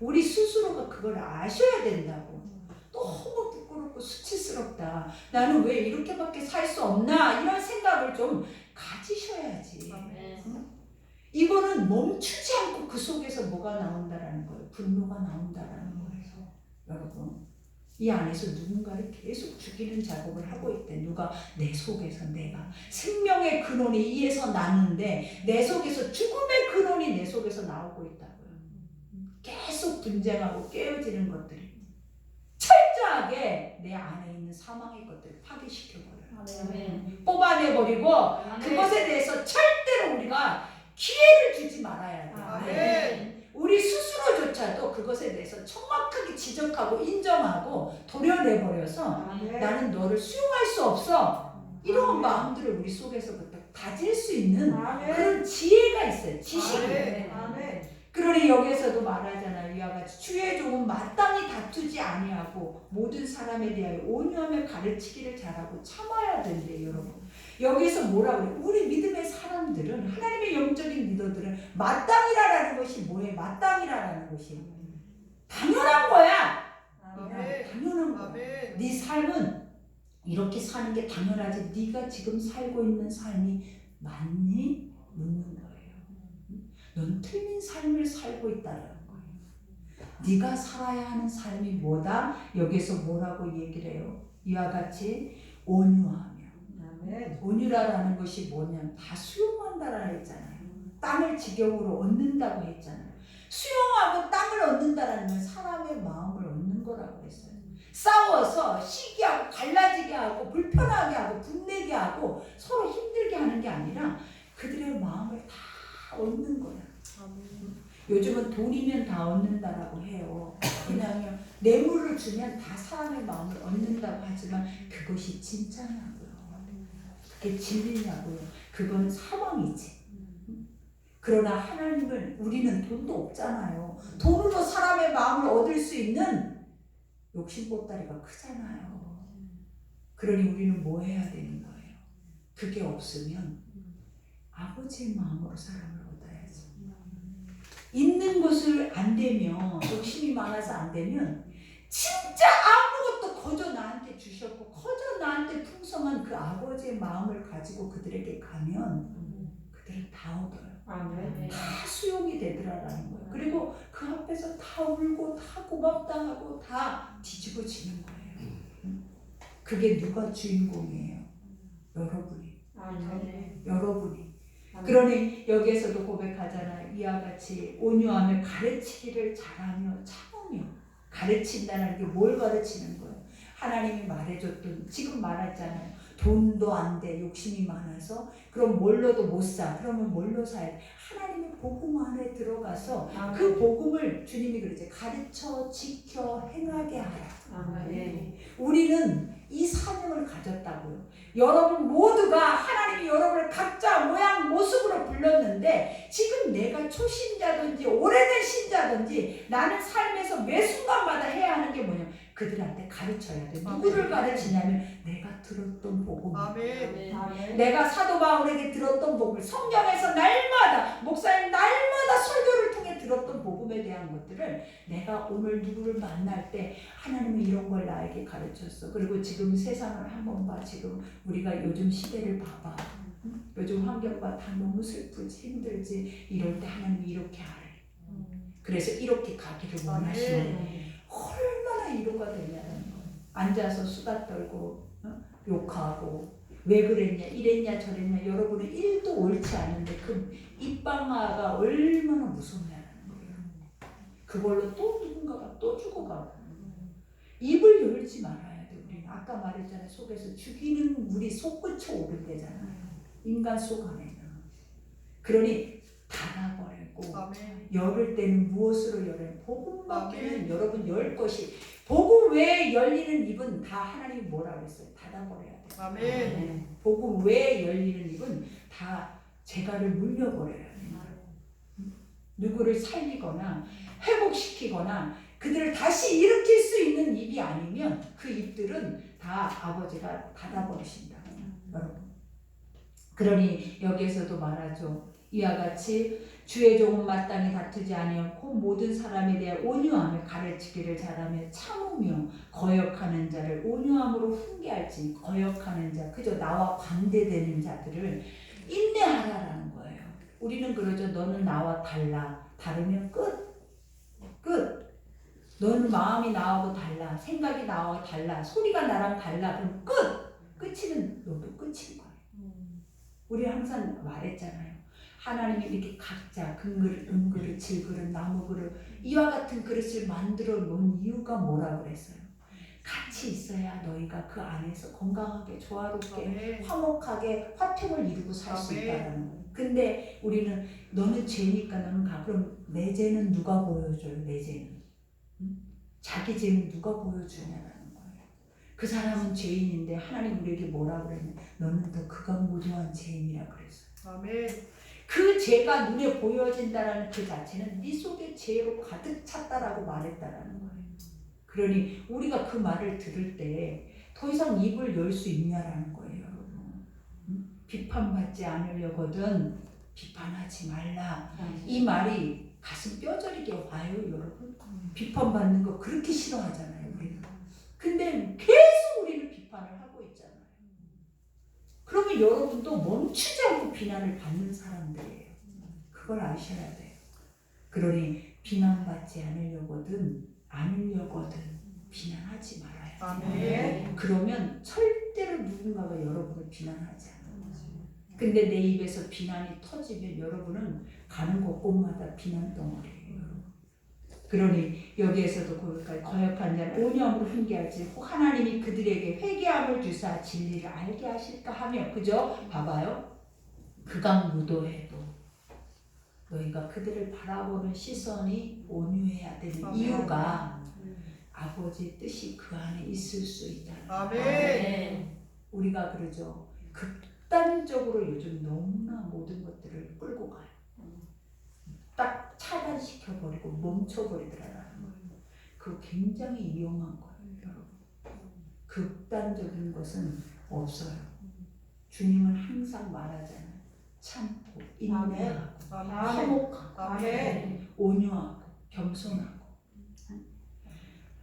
우리 스스로가 그걸 아셔야 된다고. 너무 부끄럽고 수치스럽다. 나는 왜 이렇게밖에 살 수 없나 이런 생각을 좀 가지셔야지. 응? 이거는 멈추지 않고 그 속에서 뭐가 나온다라는 거예요. 분노가 나온다라는 거예요. 여러분 이 안에서 누군가를 계속 죽이는 작업을 하고 있대. 누가? 내 속에서 내가 생명의 근원이 이에서 났는데 내 속에서 죽음의 근원이 내 속에서 나오고 있다고요. 계속 분쟁하고 깨어지는 것들이 철저하게 내 안에 있는 사망의 것들을 파괴시켜버려요. 아멘. 뽑아내버리고 그것에 대해서 절대로 우리가 기회를 주지 말아야 돼요. 아멘. 우리 스스로조차도 그것에 대해서 정확하게 지적하고 인정하고 도려내버려서 아멘. 나는 너를 수용할 수 없어. 이런 마음들을 우리 속에서부터 다질 수 있는 아멘. 그런 지혜가 있어요. 지식이. 아멘. 아멘. 그러니 여기에서도 말하잖아요. 이와 같이 주의 종은 마땅히 다투지 아니하고 모든 사람에 대하여 온유하며 가르치기를 잘하고 참아야 된대요, 여러분. 여기서 뭐라고 그래요? 우리 믿음의 사람들은 하나님의 영적인 리더들은 마땅이라는 것이 뭐예요? 마땅이라는 것이 당연한 거야. 아멘. 당연한 거야. 아멘. 네 삶은 이렇게 사는 게 당연하지. 네가 지금 살고 있는 삶이 맞니? 묻는 거예요. 넌 틀린 삶을 살고 있다는 거예요. 네가 살아야 하는 삶이 뭐다? 여기서 뭐라고 얘기를 해요? 이와 같이 온유하며. 아멘. 온유라는 것이 뭐냐면 다 수용한다라고 했잖아요. 땅을 지경으로 얻는다고 했잖아요. 수용하고 땅을 얻는다라는 건 사람의 마음을 얻는 거라고 했어요. 싸워서 시기하고 갈라지게 하고 불편하게 하고 분내게 하고 서로 힘들게 하는 게 아니라 그들의 마음을 다 얻는 거야. 요즘은 돈이면 다 얻는다라고 해요. 왜냐하면 뇌물을 주면 다 사람의 마음을 얻는다고 하지만 그것이 진짜냐고요. 그게 진리냐고요. 그건 사망이지. 그러나 하나님은 우리는 돈도 없잖아요. 돈으로 사람의 마음을 얻을 수 있는 욕심보따리가 크잖아요. 그러니 우리는 뭐 해야 되는 거예요? 그게 없으면 아버지의 마음으로 사람을 얻어야지. 있는 것을 안 되면 욕심이 많아서 안 되면 진짜 아무것도 거저 나한테 주셨고 거저 나한테 풍성한 그 아버지의 마음을 가지고 그들에게 가면 그들은 다 얻어요. 아멘. 다 수용이 되더라라는 거예요. 그리고 그 앞에서 다 울고 다 고맙다 하고 다 뒤집어지는 거예요. 그게 누가 주인공이에요? 여러분이. 아멘. 여러분이. 그러니 여기에서도 고백하잖아요. 이와 같이 온유하며 가르치기를 잘하며 참으며. 가르친다는 게 뭘 가르치는 거예요? 하나님이 말해줬던 지금 말했잖아요. 돈도 안 돼. 욕심이 많아서. 그럼 뭘로도 못 사. 그러면 뭘로 사야 돼? 하나님의 복음 안에 들어가서 그 복음을 주님이 그러지. 가르쳐, 지켜, 행하게 하라. 아멘. 우리는 이 사명을 가졌다고요. 여러분 모두가 하나님이 여러분을 각자 모양 모습으로 불렀는데 지금 내가 초신자든지 오래된 신자든지 나는 삶에서 매 순간마다 해야 하는 게 뭐냐? 그들한테 가르쳐야 돼. 누구를 가르치냐면 내가 들었던 복음. 아멘. 내가 사도 바울에게 들었던 복음, 성경에서 날마다 목사님 날마다 설교를 통해 들었던 복음에 대한 것들을 내가 오늘 누구를 만날 때 하나님이 이런 걸 나에게 가르쳤어. 그리고 지금 세상을 한번 봐. 지금 우리가 요즘 시대를 봐봐. 요즘 환경 봐. 다 너무 슬프지, 힘들지. 이럴 때 하나님이 이렇게 하래. 그래서 이렇게 가기를 원하시는 얼마나 위로가 되냐는 거. 앉아서 수다 떨고 욕하고 왜 그랬냐 이랬냐 저랬냐 여러분은 1도 옳지 않은데 그 입방아가 얼마나 무섭냐는 거예요. 그걸로 또 누군가가 또 죽어가고 입을 열지 말아야 돼. 우리는 아까 말했잖아요. 속에서 죽이는 물이 솟구쳐 오른대잖아요. 인간 속 안에는. 그러니 닫아버리고 열을 때는 무엇으로 열어요? 복음밖에는 여러분 열 것이 복음 외에 열리는 입은 다 하나님이 뭐라 그랬어요? 닫아버려야 돼요. 아멘. 복음 외에 열리는 입은 다 재갈을 물려버려야 돼요. 누구를 살리거나 회복시키거나 그들을 다시 일으킬 수 있는 입이 아니면 그 입들은 다 아버지가 닫아버리신다. 여러분. 그러니 여기에서도 말하죠. 이와 같이 주의 종은 마땅히 다투지 아니하고 모든 사람에 대한 온유함을 가르치기를 잘하며 참으며 거역하는 자를 온유함으로 훈계할지 거역하는 자 그저 나와 반대되는 자들을 인내하라라는 거예요. 우리는 그러죠. 너는 나와 달라. 다르면 끝. 너는 마음이 나하고 달라. 생각이 나와 달라. 소리가 나랑 달라. 그럼 끝. 끝이면 너도 끝인 거예요. 우리 항상 말했잖아요. 하나님이 이렇게 각자 금그릇, 은그릇, 질그릇, 나무그릇 이와 같은 그릇을 만들어 놓은 이유가 뭐라 그랬어요? 같이 있어야 너희가 그 안에서 건강하게 조화롭게 화목하게 화평을 이루고 살 수 있다는 거예요. 근데 우리는 너는 죄니까 너는 가. 그럼 내 죄는 누가 보여줘요? 내 죄는. 자기 죄는 누가 보여주냐라는 거예요. 그 사람은 죄인인데 하나님 우리에게 뭐라 그랬냐? 너는 더 극악무도한 죄인이라 그랬어요. 아멘. 그 죄가 눈에 보여진다라는 그 자체는 네 속에 죄로 가득 찼다라고 말했다라는 거예요. 그러니 우리가 그 말을 들을 때 더 이상 입을 열 수 있냐라는 거예요, 여러분. 비판받지 않으려거든 비판하지 말라. 이 말이 가슴 뼈저리게 와요, 여러분. 비판받는 거 그렇게 싫어하잖아요, 우리는. 근데 계속 우리는 비판을 하고 있잖아요. 그러면 여러분도 멈추지 않고 비난을 받는 사람들이에요. 그걸 아셔야 돼요. 그러니 비난받지 않으려거든 비난하지 말아야 돼요. 아멘. 그러면 절대로 누군가가 여러분을 비난하지 않아요. 근데 내 입에서 비난이 터지면 여러분은 가는 곳곳마다 비난 덩어리예요. 그러니 여기에서도 거기까지 거역한 자는 온유함으로 훈계할지 하나님이 그들에게 회개함을 주사 진리를 알게 하실까 하며 그죠? 봐봐요. 극악무도해도 너희가 그들을 바라보는 시선이 온유해야 되는 이유가 아버지의 뜻이 그 안에 있을 수 있다. 아멘. 우리가 그러죠. 극단적으로 요즘 너무나 모든 것들을 끌고 가요. 딱 차단시켜버리고 멈춰버리더라라는 거예요. 그거 굉장히 위험한 거예요, 여러분. 극단적인 것은 없어요. 주님은 항상 말하잖아요. 참고, 인내하고, 화목하고, 아멘. 온유하고, 겸손하고.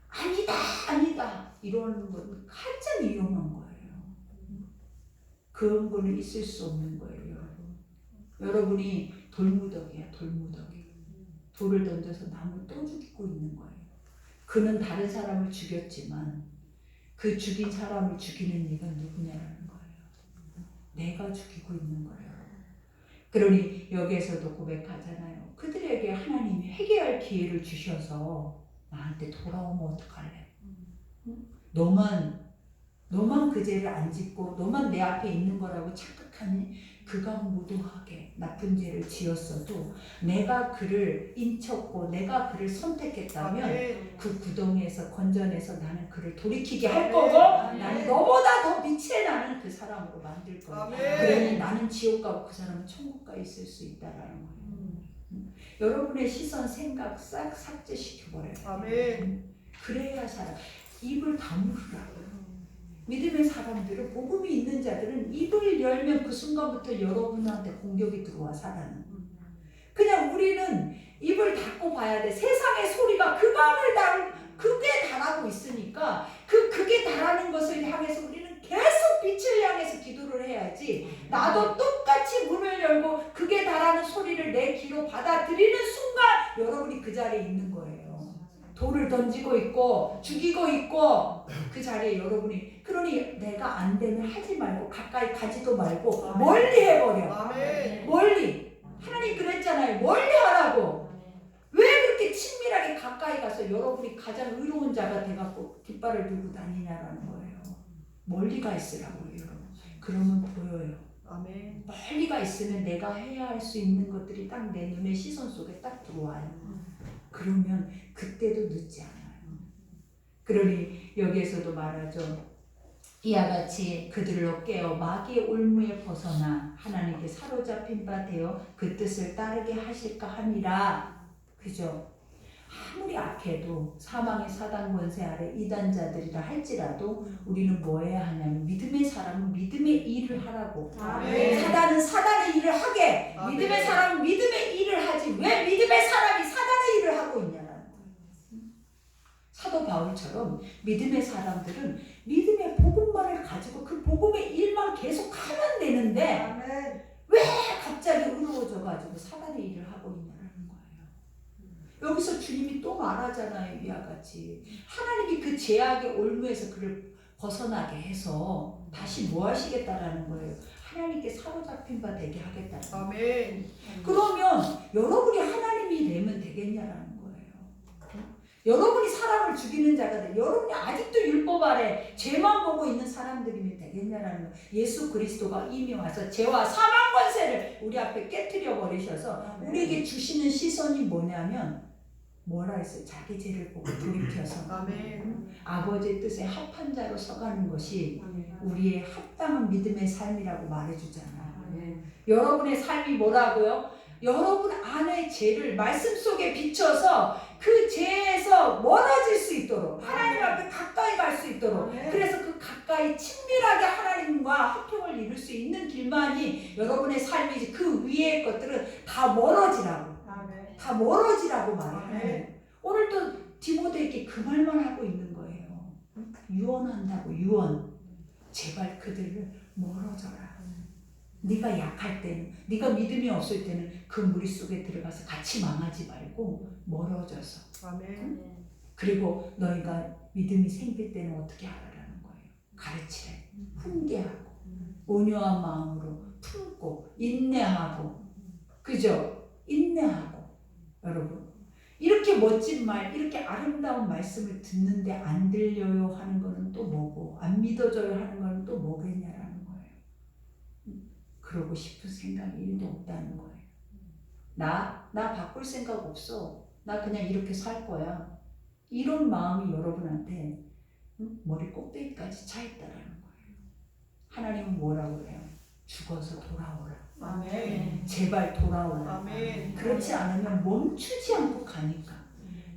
아니다 이러는 건 가장 위험한 거예요. 그런 거는 있을 수 없는 거예요, 여러분. 여러분이 돌무더기야, 돌무더기. 돌을 던져서 나무 또 죽이고 있는 거예요. 그는 다른 사람을 죽였지만 그 죽인 사람을 죽이는 이가 누구냐라는 거예요. 내가 죽이고 있는 거예요. 그러니 여기에서도 고백하잖아요. 그들에게 하나님이 회개할 기회를 주셔서 나한테 돌아오면 어떡할래? 너만 너만 그 죄를 안 짓고 너만 내 앞에 있는 거라고 착각하니 그가 무도하게 나쁜 죄를 지었어도 내가 그를 인쳤고 내가 그를 선택했다면 아멘. 그 구덩이에서 건져내서 나는 그를 돌이키게 할 아멘. 거고 아멘. 나는 너보다 더 빛의 나는 그 사람으로 만들 거야. 아멘. 그러니 나는 지옥 가고 그 사람은 천국 가 있을 수 있다라는 거예요. 여러분의 시선 생각 싹 삭제시켜버려요. 아멘. 그래야 살아. 입을 다물으라고. 믿음의 사람들은 복음이 있는 자들은 입을 열면 그 순간부터 여러분한테 공격이 들어와 사단은. 그냥 우리는 입을 닫고 봐야 돼. 세상의 소리가 그 마음을 그게 달하고 있으니까 그게 달하는 것을 향해서 우리는 계속 빛을 향해서 기도를 해야지. 나도 똑같이 문을 열고 그게 달하는 소리를 내 귀로 받아들이는 순간 여러분이 그 자리에 있는 거예요. 돌을 던지고 있고 죽이고 있고 그 자리에 여러분이 그러니 내가 안 되면 하지 말고 가까이 가지도 말고 아멘. 멀리 해버려. 아멘. 멀리. 하나님 그랬잖아요. 멀리 하라고. 왜 그렇게 친밀하게 가까이 가서 여러분이 가장 의로운 자가 돼갖고 깃발을 들고 다니냐라는 거예요. 멀리 가 있으라고요, 여러분. 그러면 보여요. 아멘. 멀리 가 있으면 내가 해야 할 수 있는 것들이 딱 내 눈의 시선 속에 딱 들어와요. 그러면 그때도 늦지 않아요. 그러니 여기에서도 말하죠. 이와 같이 그들로 깨어 마귀의 올무에 벗어나 하나님께 사로잡힌 바 되어 그 뜻을 따르게 하실까 함이라. 그죠? 아무리 악해도 사망의 사단 권세 아래 이단자들이라 할지라도 우리는 뭐 해야 하냐면 믿음의 사람은 믿음의 일을 하라고. 아멘. 사단은 사단의 일을 하게. 아멘. 믿음의 사람은 믿음의 일을 하지. 왜 믿음의 사람이 사단의 일을 하고 있냐라는 거예요. 사도 바울처럼 믿음의 사람들은 믿음의 복음만을 가지고 그 복음의 일만 계속 하면 되는데 아멘. 왜 갑자기 의로워져가지고 사단의 일을 하고 있냐라는 거예요. 여기서 주님이 또 말하잖아요. 이와 같이 하나님이 그 죄악의 올무에서 그를 벗어나게 해서 다시 뭐 하시겠다라는 거예요. 하나님께 사로잡힌 바 되게 하겠다는 거예요. 아멘. 그러면 여러분이 하나님이 되면 되겠냐라는 거예요. 여러분이 사람을 죽이는 자가 돼. 여러분이 아직도 율법 아래 죄만 보고 있는 사람들이면 되겠냐라는 거예요. 예수 그리스도가 이미 와서 죄와 사망 권세를 우리 앞에 깨트려 버리셔서 우리에게 주시는 시선이 뭐냐면 뭐라 했어요? 자기 죄를 보고 돌이켜서 아멘. 아버지의 뜻에 합한 자로 서가는 것이 우리의 합당한 믿음의 삶이라고 말해주잖아요. 여러분의 삶이 뭐라고요? 여러분 안의 죄를 말씀 속에 비춰서 그 죄에서 멀어질 수 있도록 하나님 앞에 가까이 갈 수 있도록 그래서 그 가까이 친밀하게 하나님과 화평을 이룰 수 있는 길만이 여러분의 삶이지 그 위의 것들은 다 멀어지라고 다 멀어지라고 말해요. 오늘도 디모데에게 그 말만 하고 있는 거예요. 유언한다고 유언. 제발 그들을 멀어져라. 네가 약할 때는 네가 믿음이 없을 때는 그 무리 속에 들어가서 같이 망하지 말고 멀어져서 아멘. 그리고 너희가 믿음이 생길 때는 어떻게 하라는 거예요. 가르치래. 훈계하고 온유한 마음으로 품고 인내하고 그죠? 인내하고 여러분 이렇게 멋진 말 이렇게 아름다운 말씀을 듣는데 안 들려요 하는 거는 또 뭐고 안 믿어져요 하는 거는 또 뭐겠냐라는 거예요. 그러고 싶은 생각이 1도 없다는 거예요. 나 바꿀 생각 없어. 나 그냥 이렇게 살 거야. 이런 마음이 여러분한테 머리 꼭대기까지 차 있다라는 거예요. 하나님은 뭐라고 해요? 죽어서 돌아오라. 아멘. 제발 돌아오라. 아멘. 그렇지 않으면 멈추지 않고 가니까.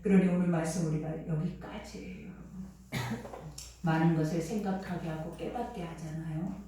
그러니 오늘 말씀 우리가 여기까지예요. 많은 것을 생각하게 하고 깨닫게 하잖아요.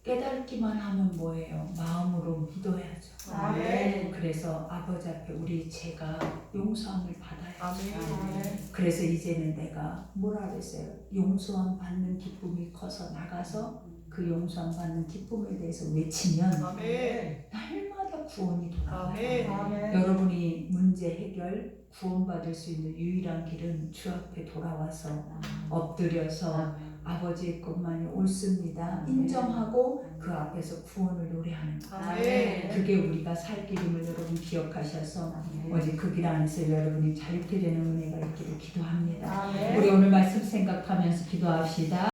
깨닫기만 하면 뭐예요? 마음으로 믿어야죠. 아멘. 그래서 아버지 앞에 우리 죄가 용서함을 받아야죠. 아멘. 그래서 이제는 내가 뭐라 그랬어요? 용서함 받는 기쁨이 커서 나가서 그 용서함 받는 기쁨에 대해서 외치면 아멘. 날마다 구원이 돌아와요. 아멘. 여러분이 문제 해결, 구원받을 수 있는 유일한 길은 주 앞에 돌아와서 엎드려서 아버지의 것만이 옳습니다. 인정하고 그 앞에서 구원을 노래하는 거예요. 아멘. 그게 우리가 살 길임을 여러분 기억하셔서 오직 그 길 안에서 여러분이 자유케 되는 은혜가 있기를 기도합니다. 아멘. 우리 오늘 말씀 생각하면서 기도합시다.